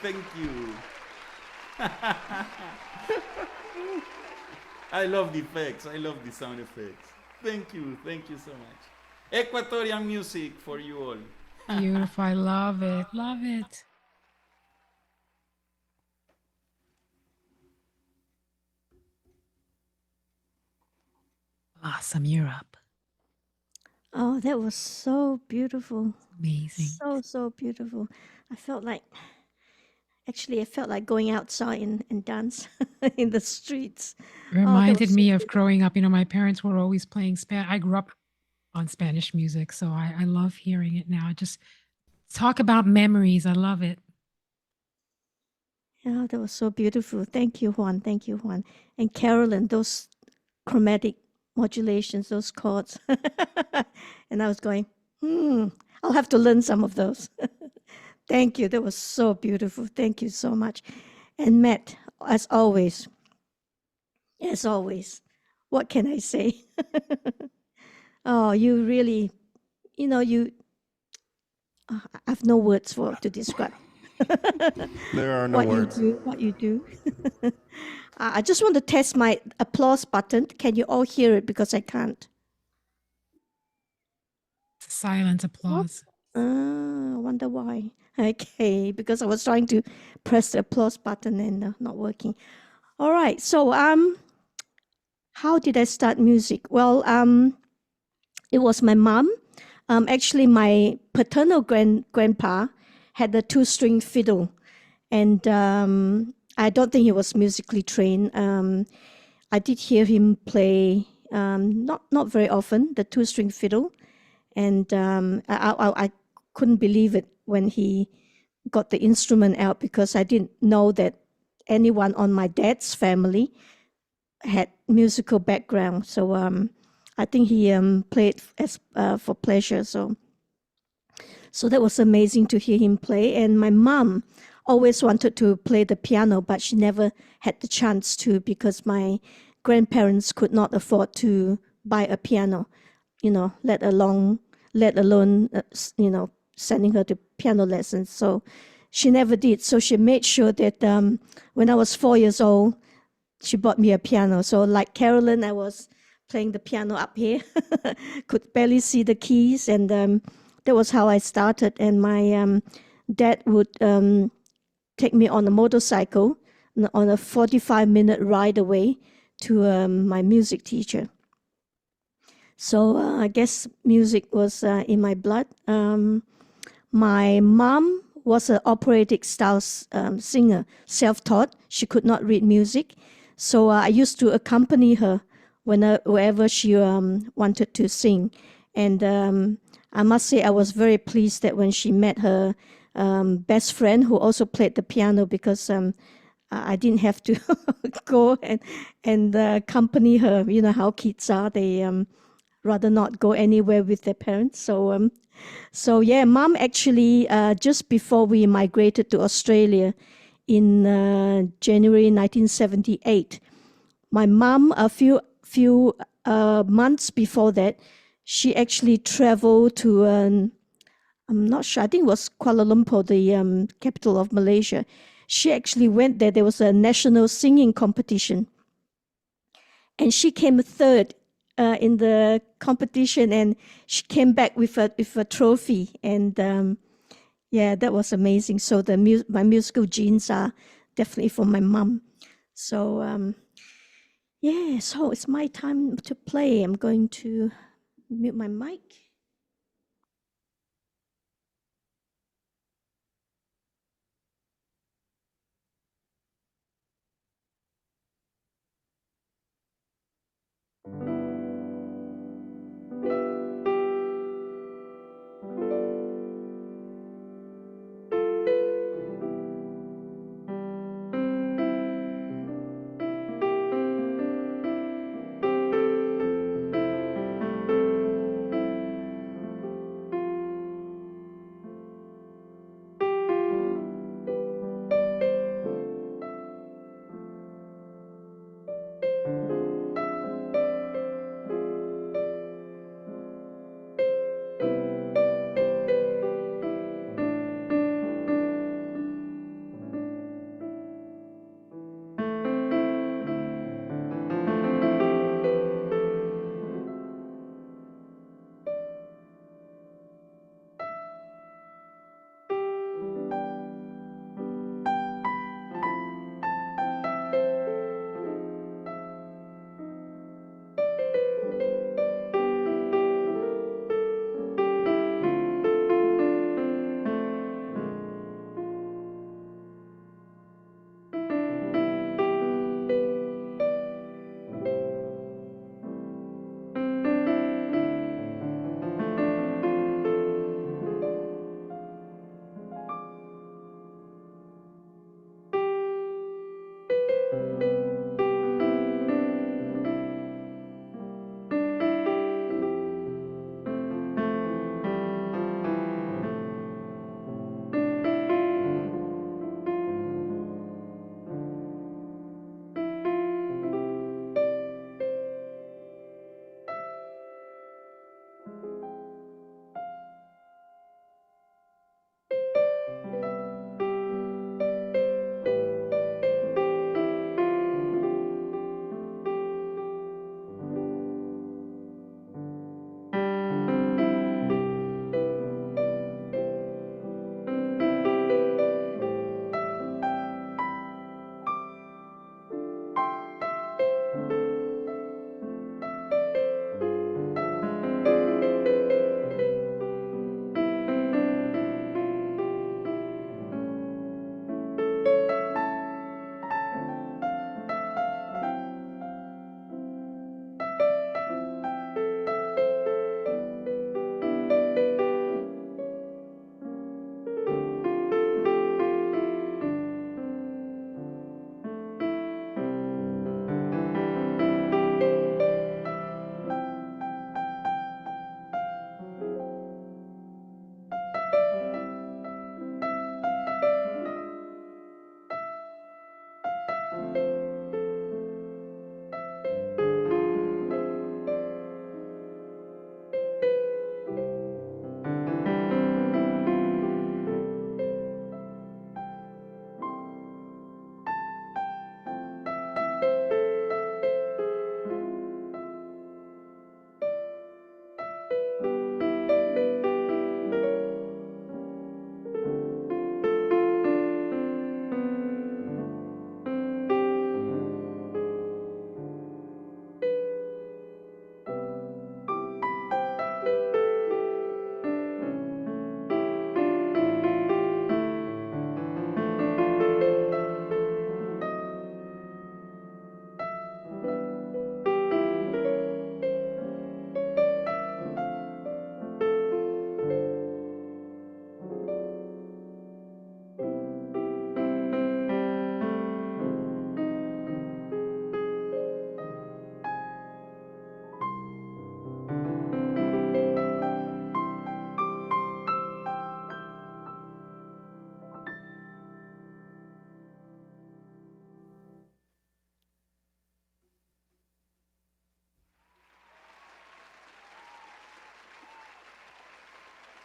Thank you. I love the effects. I love the sound effects. Thank you so much. Ecuadorian music for you all. Beautiful. I love it. Love it. Awesome. You're up. Oh, that was so beautiful. Amazing. So beautiful. I felt like Actually, I felt like going outside and dance in the streets. Oh, that Reminded was so me of beautiful. growing up. My parents were always playing I grew up on Spanish music, so I love hearing it now. Just talk about memories. I love it. Yeah, that was so beautiful. Thank you, Juan. Thank you, Juan. And Carolyn, those chromatic modulations, those chords. And I was going, I'll have to learn some of those. Thank you. That was so beautiful. Thank you so much. And Matt, as always, what can I say? Oh, you really, you, I have no words to describe There are no words. what you do. I just want to test my applause button. Can you all hear it? Because I can't. Silent What? applause. I wonder why. Okay, because I was trying to press the applause button and not working. All right. So, how did I start music? Well, it was my mom. Actually, my paternal grandpa had a two-string fiddle, and I don't think he was musically trained. I did hear him play, not very often, the two-string fiddle, and I couldn't believe it when he got the instrument out because I didn't know that anyone on my dad's family had musical background. So I think he played as for pleasure. So that was amazing to hear him play. And my mom always wanted to play the piano, but she never had the chance to because my grandparents could not afford to buy a piano, let alone sending her to piano lessons. So she never did. So she made sure that when I was 4 years old, she bought me a piano. So like Carolyn, I was playing the piano up here, could barely see the keys, and that was how I started. And my dad would take me on a motorcycle on a 45-minute ride away to my music teacher. So I guess music was in my blood. My mom was an operatic style singer, self-taught. She could not read music. So I used to accompany her wherever she wanted to sing. And I must say I was very pleased that when she met her best friend who also played the piano because I didn't have to go and accompany her. You know how kids are. They rather not go anywhere with their parents. So yeah, mom actually just before we migrated to Australia in January 1978, my mom a few months before that, she actually traveled to I'm not sure. I think it was Kuala Lumpur, the capital of Malaysia. She actually went there. There was a national singing competition, and she came third in the competition, and she came back with a trophy. And yeah, that was amazing. So my musical genes are definitely from my mom. So yeah, so it's my time to play. I'm going to mute my mic.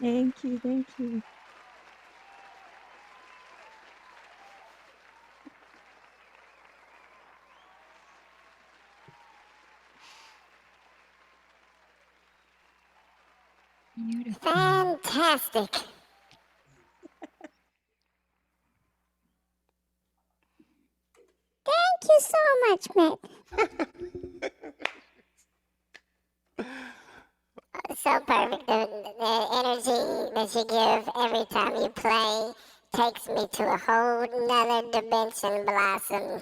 Thank you. Thank you. Beautiful. Fantastic. Thank you so much, Matt. So perfect. The energy that you give every time you play takes me to a whole nother dimension, Blossom.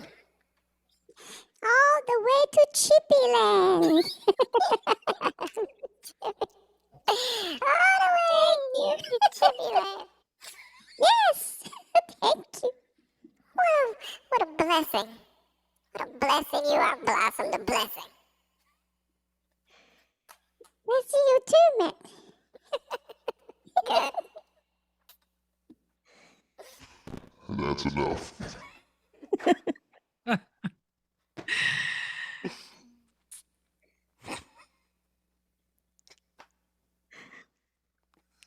All the way to Chippyland. All the way to Chippyland. Yes. Thank you. What a blessing. What a blessing you are, Blossom, the blessing. Nice to see you too, Matt. Good. That's enough.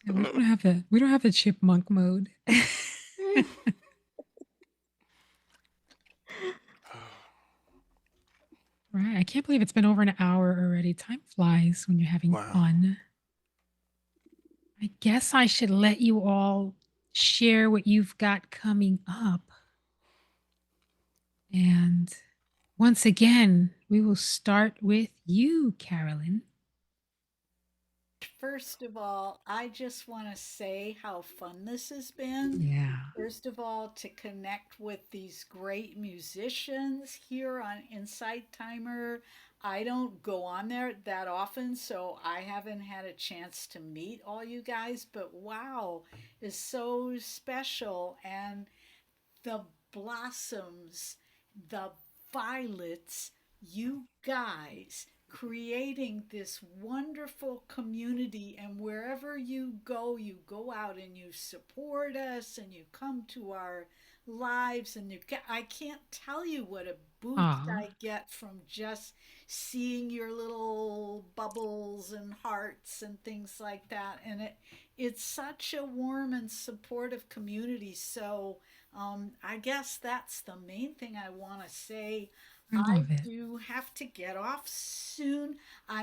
Yeah, we don't have the chipmunk mode. Right. I can't believe it's been over an hour already. Time flies when you're having Wow. fun. I guess I should let you all share what you've got coming up. And once again, we will start with you, Carolyn. First of all, I just want to say how fun this has been. Yeah. First of all, to connect with these great musicians here on Insight Timer. I don't go on there that often, so I haven't had a chance to meet all you guys, but wow, is so special. And the blossoms, the violets, you guys creating this wonderful community, and wherever you go out and you support us and you come to our lives, and I can't tell you what a boost Aw. I get from just seeing your little bubbles and hearts and things like that. And it's such a warm and supportive community. So I guess that's the main thing I want to say. I love it. do have to get off soon. I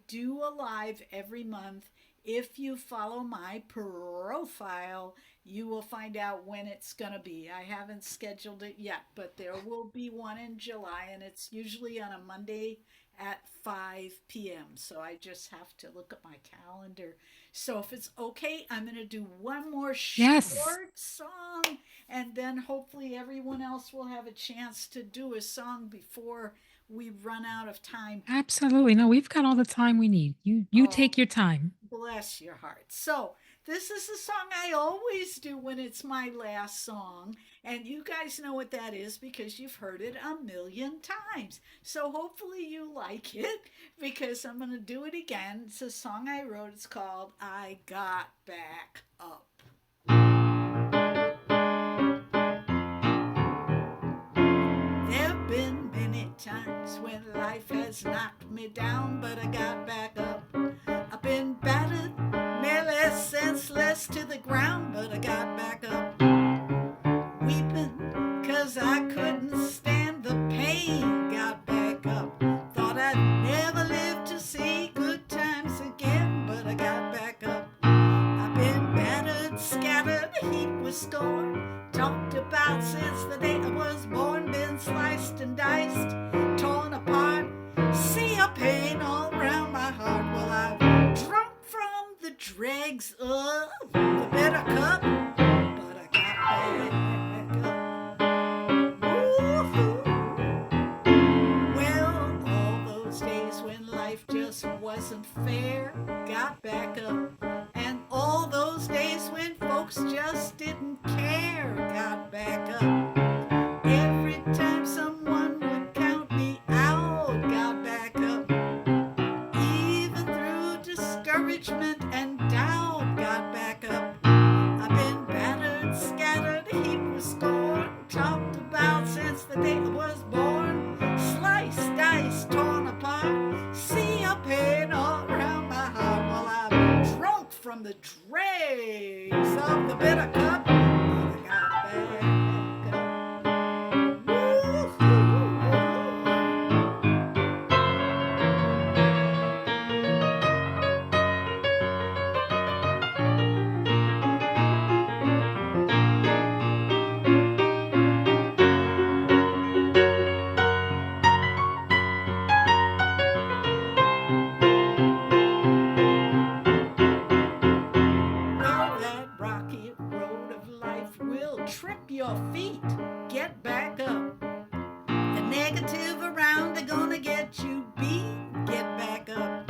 do a live every month. If you follow my profile, you will find out when it's going to be. I haven't scheduled it yet, but there will be one in July, and it's usually on a Monday at 5 p.m. So I just have to look at my calendar. So if it's okay, I'm going to do one more Yes. short song, and then hopefully everyone else will have a chance to do a song before we run out of time. Absolutely. No, we've got all the time we need. You take your time. Bless your heart. So, this is the song I always do when it's my last song. And you guys know what that is because you've heard it a million times. So, hopefully, you like it because I'm going to do it again. It's a song I wrote. It's called I Got Back Up. There've been many times when life has knocked me down, but I got back up. I've been battered, nearly senseless to the ground, but I got back up. Weeping, 'cause I couldn't stand the pain, got back up. Thought I'd never live to see good times again, but I got back up. I've been battered, scattered, heaped with scorn, talked about since the day I was born, been sliced and diced, torn apart, see a pain all around my heart. Well, I've drunk from the dregs of the bitter cup, but I got back up. Woo-hoo. Well, all those days when life just wasn't fair, got back up. And all those days when folks just didn't care, got back up. Every time someone would count me out, got back up. Even through discouragement and doubt, got back up. I've been battered, scattered, heaped with scorn, talked about since the day I was born, sliced, diced, torn apart, see a pain all around my heart. Well, I've drunk from your feet. Get back up. The negative around, they're gonna get you beat. Get back up.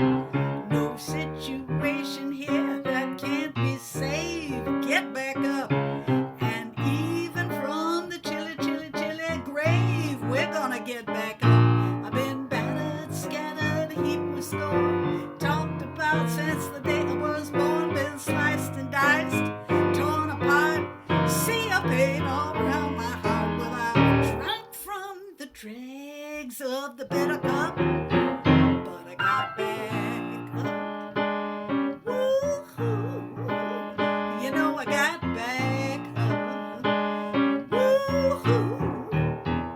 No situation here that can't be saved. Get back up. And even from the chilly, chilly, chilly grave, we're gonna get back up. I've been battered, scattered, heaped with scorn, talked about since the day I was born, been sliced and diced, torn apart, see a pain all around my heart. Well, I've drank from the dregs of the bitter cup, but I got back up. Woo-hoo. You know I got back up. Woo-hoo.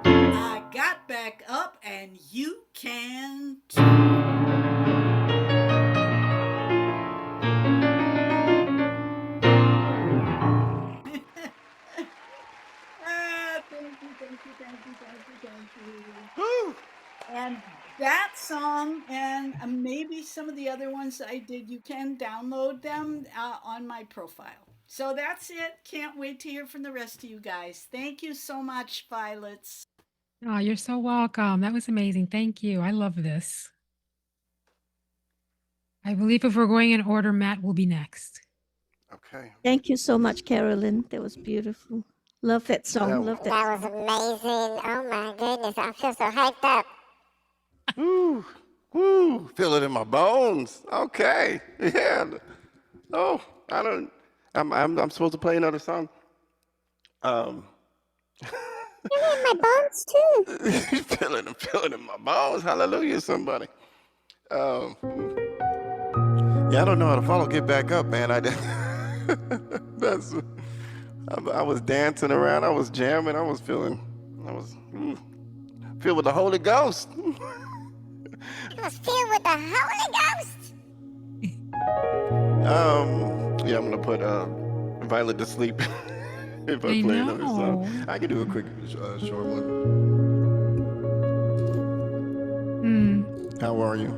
I got back up, and you can too. Thank you. And that song and maybe some of the other ones I did, you can download them on my profile. So that's it. Can't wait to hear from the rest of you guys. Thank you so much, Violets. Oh, you're so welcome. That was amazing. Thank you. I love this. I believe if we're going in order, Matt will be next. Okay. Thank you so much, Carolyn. That was beautiful. Love that song. Love that. That was amazing. Oh my goodness, I feel so hyped up. Woo, woo, feel it in my bones. Okay, yeah. Oh, I'm supposed to play another song. You in my bones too. feel it in my bones. Hallelujah, somebody. Yeah, I don't know how to follow. Get back up, man. I was dancing around. I was jamming. I was filled with the Holy Ghost. I was filled with the Holy Ghost. Yeah, I'm gonna put Violet to sleep if I play another song. I can do a quick, short one. How are you?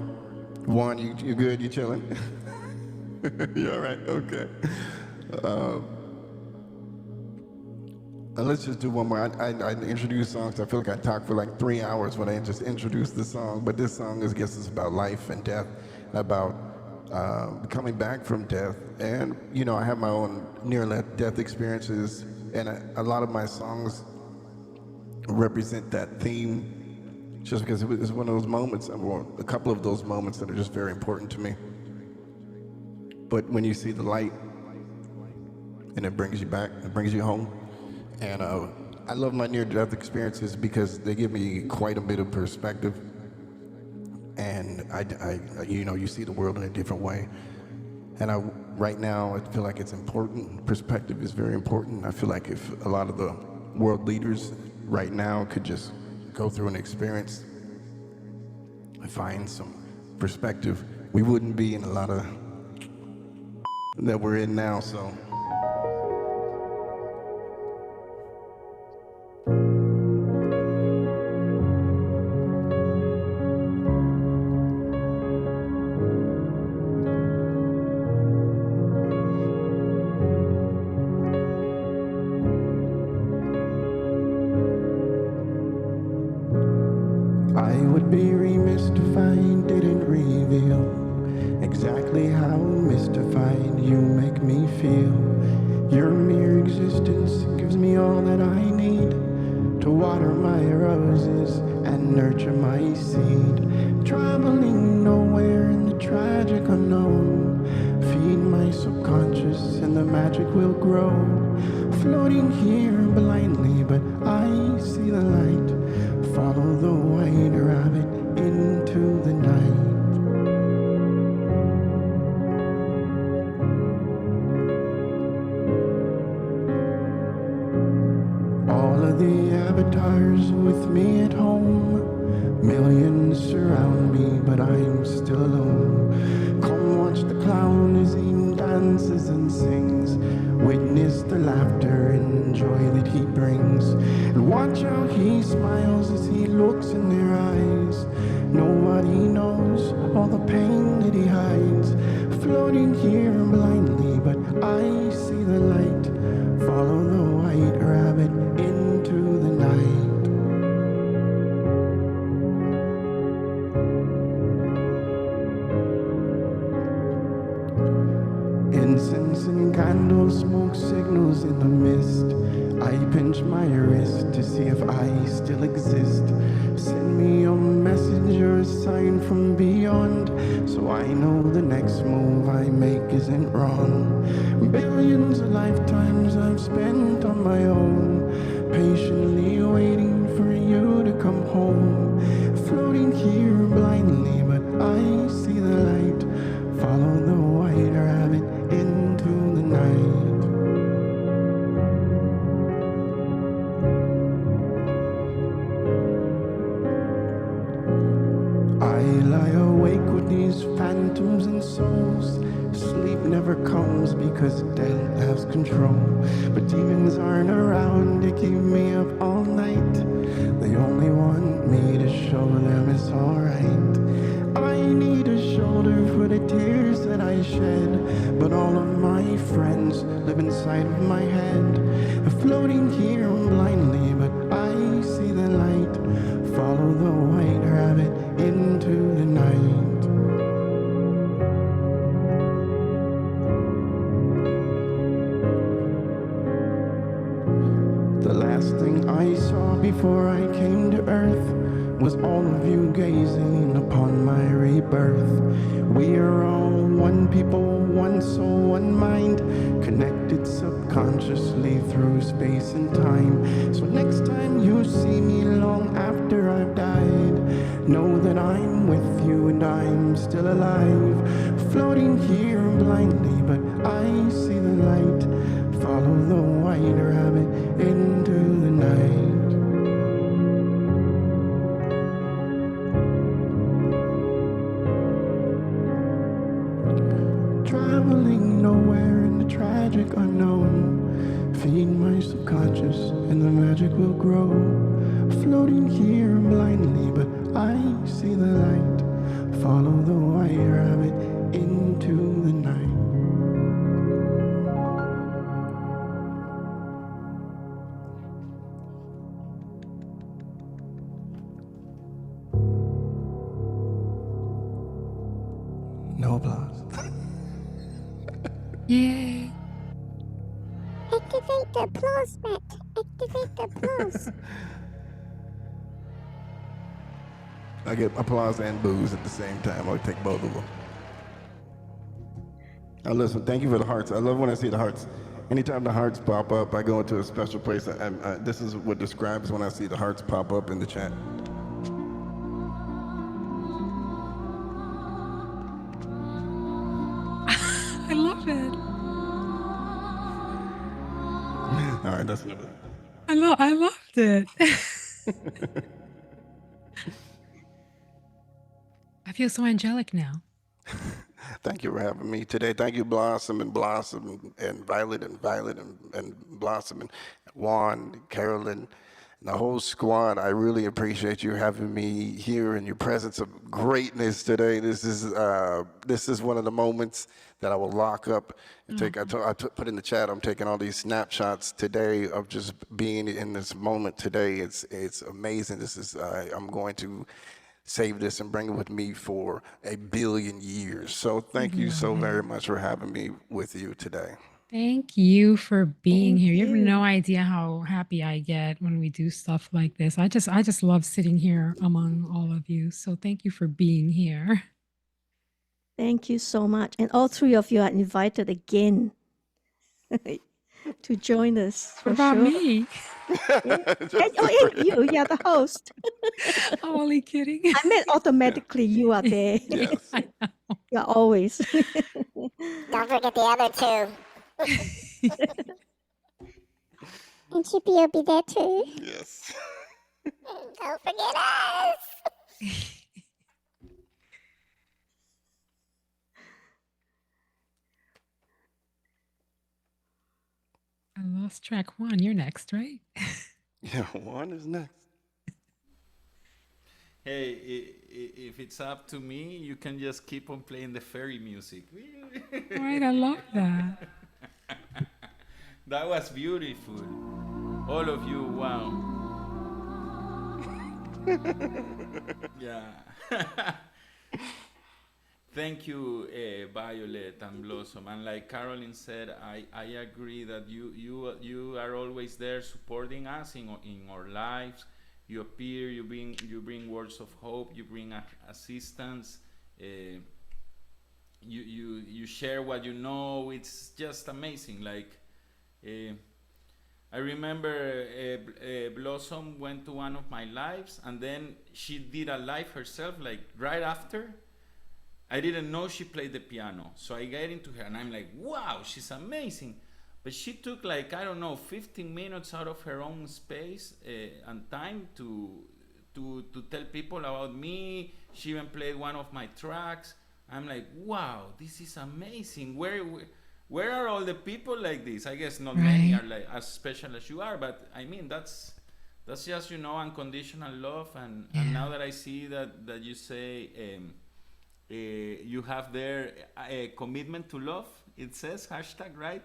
Juan, you good? You chilling? You all right? Okay. Let's just do one more. I introduce songs. I feel like I talked for like 3 hours when I just introduced the song. But this song is, I guess, it's about life and death, about coming back from death. And, you know, I have my own near-death experiences. And a lot of my songs represent that theme just because it was one of those moments, or a couple of those moments that are just very important to me. But when you see the light and it brings you back, it brings you home. And I love my near-death experiences because they give me quite a bit of perspective. And I you know, you see the world in a different way. And right now, I feel like it's important. Perspective is very important. I feel like if a lot of the world leaders right now could just go through an experience and find some perspective, we wouldn't be in a lot of that we're in now. So. I would be remiss if I didn't reveal exactly how mystified you make me feel. Your mere existence gives me all that I need to water my roses and nurture my seed. Traveling nowhere in the tragic unknown, feed my subconscious and the magic will grow. Floating here blindly, but I see the light. Follow the white rabbit into the night. All of the avatars with me at home, millions surround me, but I'm still alone. Come watch the clown as he dances and sings. Witness the laughter and joy that he brings. And watch how he smiles as he looks in their eyes. Nobody knows all the pain that he hides. Floating here blindly, but I see the light. Follow the white rabbit wrist to see if I still exist. Send me a message or a sign from beyond, so I know the next move I make isn't wrong. Billions of lifetimes I've spent on my own, patiently waiting for you to come home. Floating here blindly, but I see the light. Follow the white rabbit into the night. I lie awake with these phantoms and souls. Sleep never comes because death has control. But demons aren't around to keep me up all night. They only want me to show them it's alright. I need a shoulder for the tears that I shed, but all of my friends live inside of my head. Floating here blindly, but I see the light. Follow the white rabbit into the night. The last thing I saw before I came to earth was all of you gazing upon my rebirth. We are all one people, one soul, one mind, connected subconsciously through space and time. So next time you see me long after I've died, know that I'm with you and I'm still alive. Floating here blindly, but I see the light. Follow the white rabbit into the night. Traveling nowhere in the tragic unknown. Feed my subconscious and the magic will grow. Floating here blindly, but I see the light. Follow the white rabbit into the night. No applause. Yay. Activate the applause, Matt. Activate the applause. I get applause and booze at the same time. I'll take both of them. Now listen, thank you for the hearts. I love when I see the hearts. Anytime the hearts pop up, I go into a special place. This is what describes when I see the hearts pop up in the chat. I love it. All right, that's enough. I loved it. I feel so angelic now. Thank you for having me today. Thank you, Blossom and Violet and Blossom and Juan, Carolyn, and the whole squad. I really appreciate you having me here in your presence of greatness today. This is one of the moments that I will lock up and take. I put in the chat. I'm taking all these snapshots today of just being in this moment today. It's amazing. This is I'm going to save this and bring it with me for 1 billion years. So thank you so very much for having me with you today. Thank you for being Thank here. You have you. no idea how happy I get when we do stuff like this. I just love sitting here among all of you. So thank you for being here. Thank you so much. And all three of you are invited again to join us. What For about sure. me? And you're the host. I'm only kidding. I meant automatically you are there. Yes. You're always. Don't forget the other two. And Chippy will be there too. Yes. Don't forget us. I lost track. Juan, you're next, right? Yeah, Juan is next. Hey, if it's up to me, you can just keep on playing the fairy music. Right, I love that. That was beautiful. All of you, wow. Yeah. Thank you, Violet and Blossom. And like Carolyn said, I agree that you are always there supporting us in our lives. You appear, you bring words of hope, you bring assistance. You share what you know. It's just amazing. Like uh, I remember Blossom went to one of my lives, and then she did a live herself, like right after. I didn't know she played the piano. So I get into her and I'm like, wow, she's amazing. But she took like, I don't know, 15 minutes out of her own space and time to tell people about me. She even played one of my tracks. I'm like, wow, this is amazing. Where are all the people like this? I guess not many are like as special as you are, but I mean, that's just, unconditional love. And now that I see that you say, you have there a commitment to love, it says hashtag, right?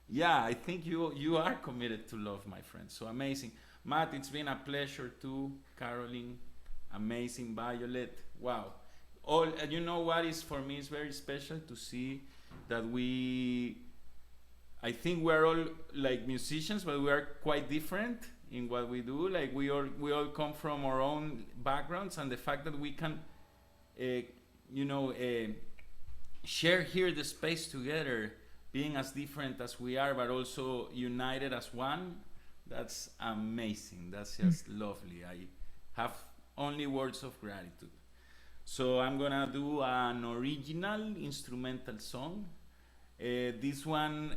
Yeah, I think you are committed to love, my friend. So amazing. Matt, it's been a pleasure too. Caroline, amazing. Violet, wow. All, you know what is for me is very special to see that I think we're all like musicians, but we are quite different in what we do. Like we all come from our own backgrounds, and the fact that we can share here the space together, being as different as we are, but also united as one. That's amazing. That's just lovely. I have only words of gratitude. So I'm gonna do an original instrumental song. This one,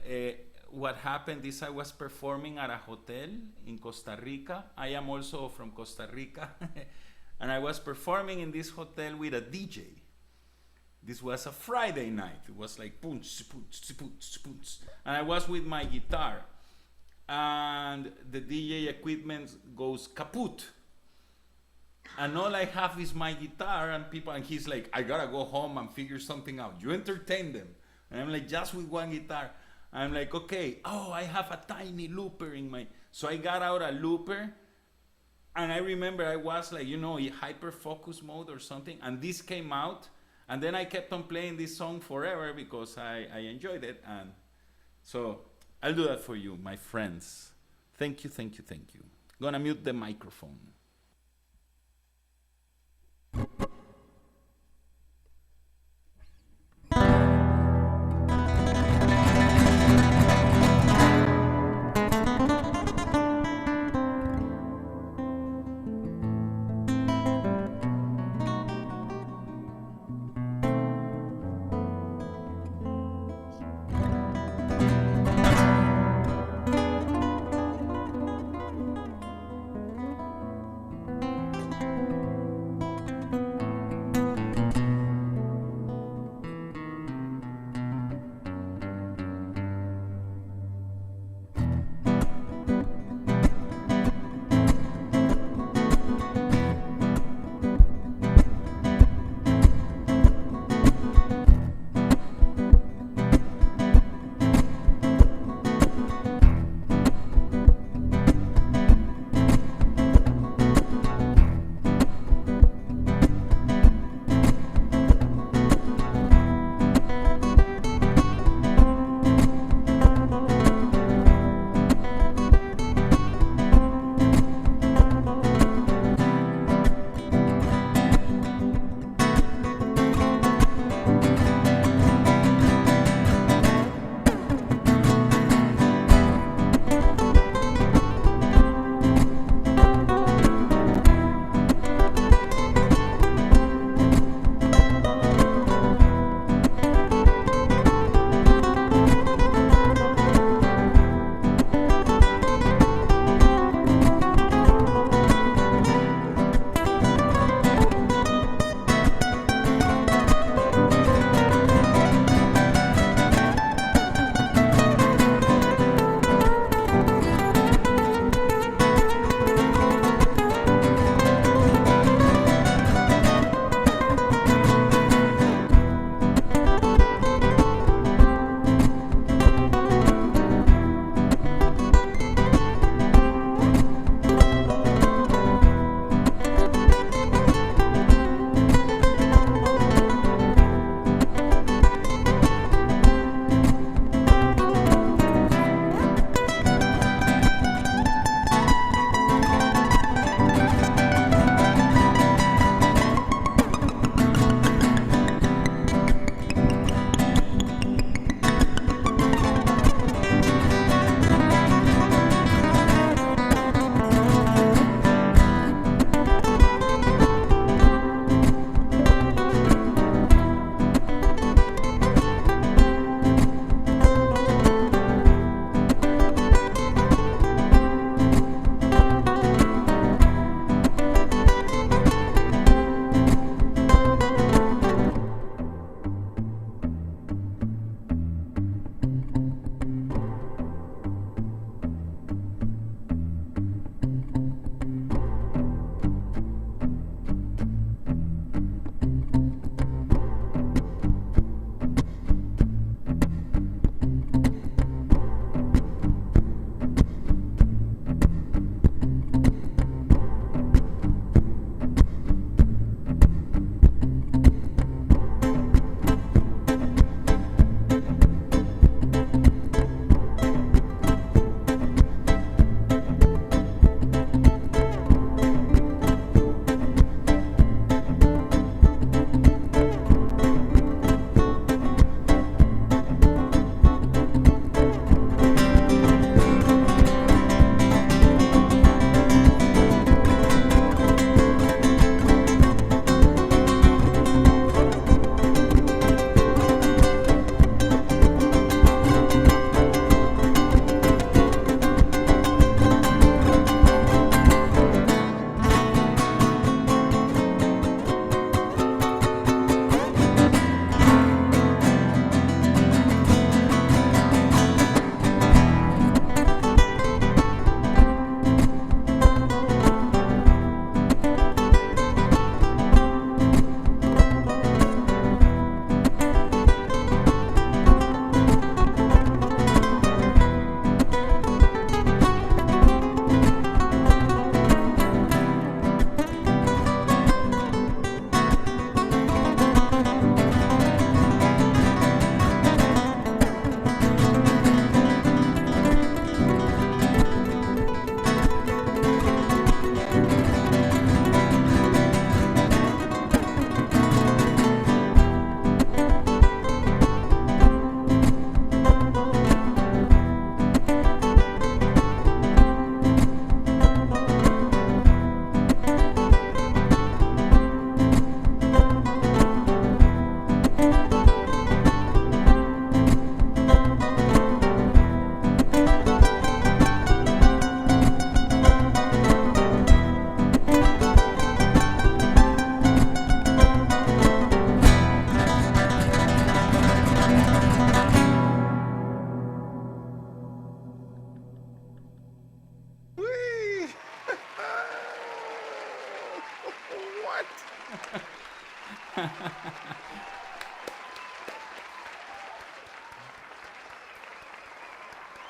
what happened is I was performing at a hotel in Costa Rica. I am also from Costa Rica. And I was performing in this hotel with a DJ. This was a Friday night. It was like punch, punch, punch, punch. And I was with my guitar. And the DJ equipment goes kaput. And all I have is my guitar and people, and he's like, I gotta go home and figure something out. You entertain them. And I'm like, just with one guitar. I'm like, okay, I have a tiny looper in my... So I got out a looper, and I remember I was like, in hyper focus mode or something, and this came out, and then I kept on playing this song forever because I enjoyed it. And so I'll do that for you, my friends. Thank you, thank you, thank you. Gonna mute the microphone.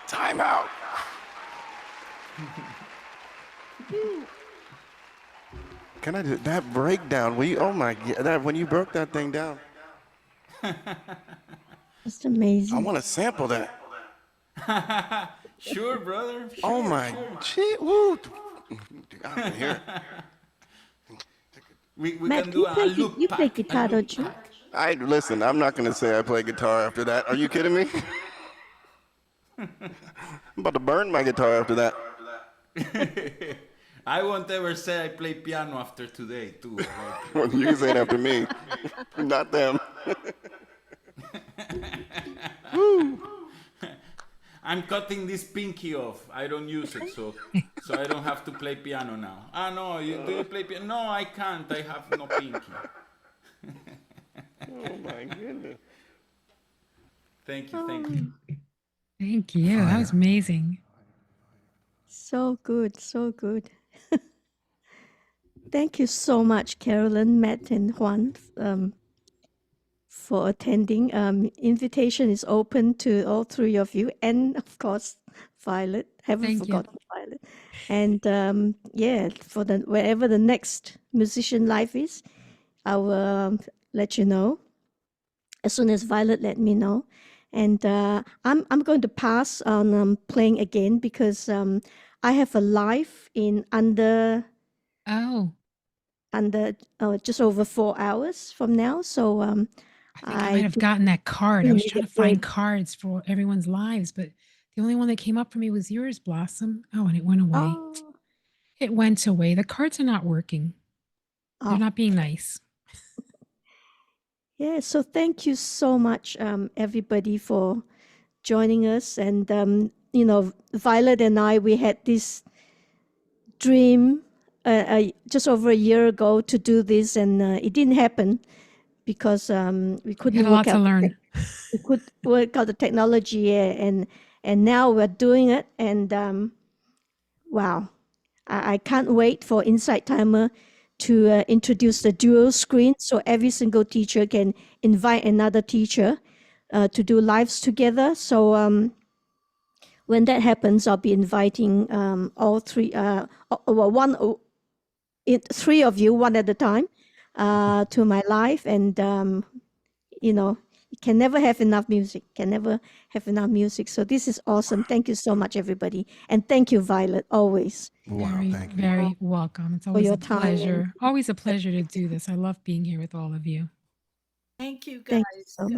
Time out. Can I do that breakdown? Oh my God, when you broke that thing down, It's I amazing. want to sample that. Sure, brother. Sure, Oh my, sure. shit, woo. I'm here. We Matt, can do a loop you play pack. guitar, A loop don't you? pack. Listen, I'm not going to say I play guitar after that. Are you kidding me? I'm about to burn my guitar after that. I won't ever say I play piano after today, too. Well, you can say it after me, not them. I'm cutting this pinky off. I don't use it, so I don't have to play piano now. Ah, no, do you play piano? No, I can't. I have no pinky. Oh my goodness. Thank you, thank you. Thank you. That was amazing. So good, so good. Thank you so much, Carolyn, Matt, and Juan, for attending. Invitation is open to all three of you, and of course, Violet. Haven't Thank you. forgotten Violet. And yeah, for wherever the next musician live is, I will let you know as soon as Violet let me know. And I'm going to pass on playing again because I have a live in under just over 4 hours from now. So I think I might have gotten that card. I was trying to find cards for everyone's lives, but the only one that came up for me was yours, Blossom. Oh, and it went away. Oh. It went away. The cards are not working. They're not being nice. Yeah, so thank you so much, everybody, for joining us. And, you know, Violet and I, we had this dream just over a year ago to do this, and it didn't happen because we couldn't work out. We could work out the technology, and now we're doing it. And wow, I can't wait for Insight Timer to introduce the dual screen, so every single teacher can invite another teacher to do lives together. So when that happens, I'll be inviting all three, three of you, one at a time, to my live. And you know, you can never have enough music. So this is awesome. Thank you so much, everybody, and thank you, Violet, always. Very welcome. It's always a pleasure. Always a pleasure to do this. I love being here with all of you. Thank you guys so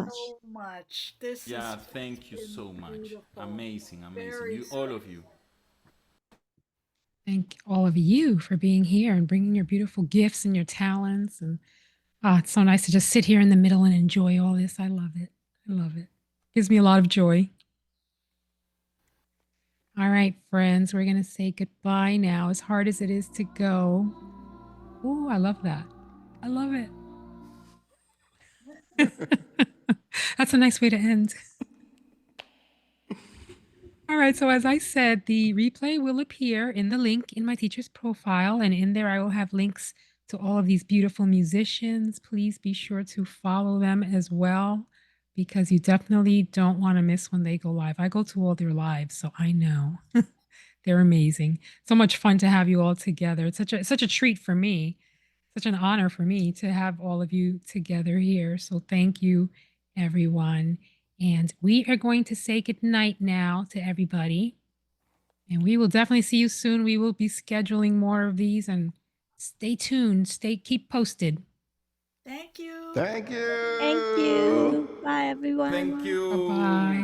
much. This is Thank you so much. beautiful. Amazing. Very You, all of you. Thank all of you for being here and bringing your beautiful gifts and your talents. And it's so nice to just sit here in the middle and enjoy all this. I love it. I love it. Gives me a lot of joy. All right, friends, we're going to say goodbye now, as hard as it is to go. Ooh, I love that. I love it. That's a nice way to end. All right, so as I said, the replay will appear in the link in my teacher's profile, and in there I will have links to all of these beautiful musicians. Please be sure to follow them as well, because you definitely don't want to miss when they go live. I go to all their lives, so I know. They're amazing. So much fun to have you all together. It's such a treat for me, such an honor for me to have all of you together here. So thank you, everyone. And we are going to say goodnight now to everybody. And we will definitely see you soon. We will be scheduling more of these, and stay tuned. Keep posted. Thank you. Thank you. Bye, everyone. Thank you. Bye-bye.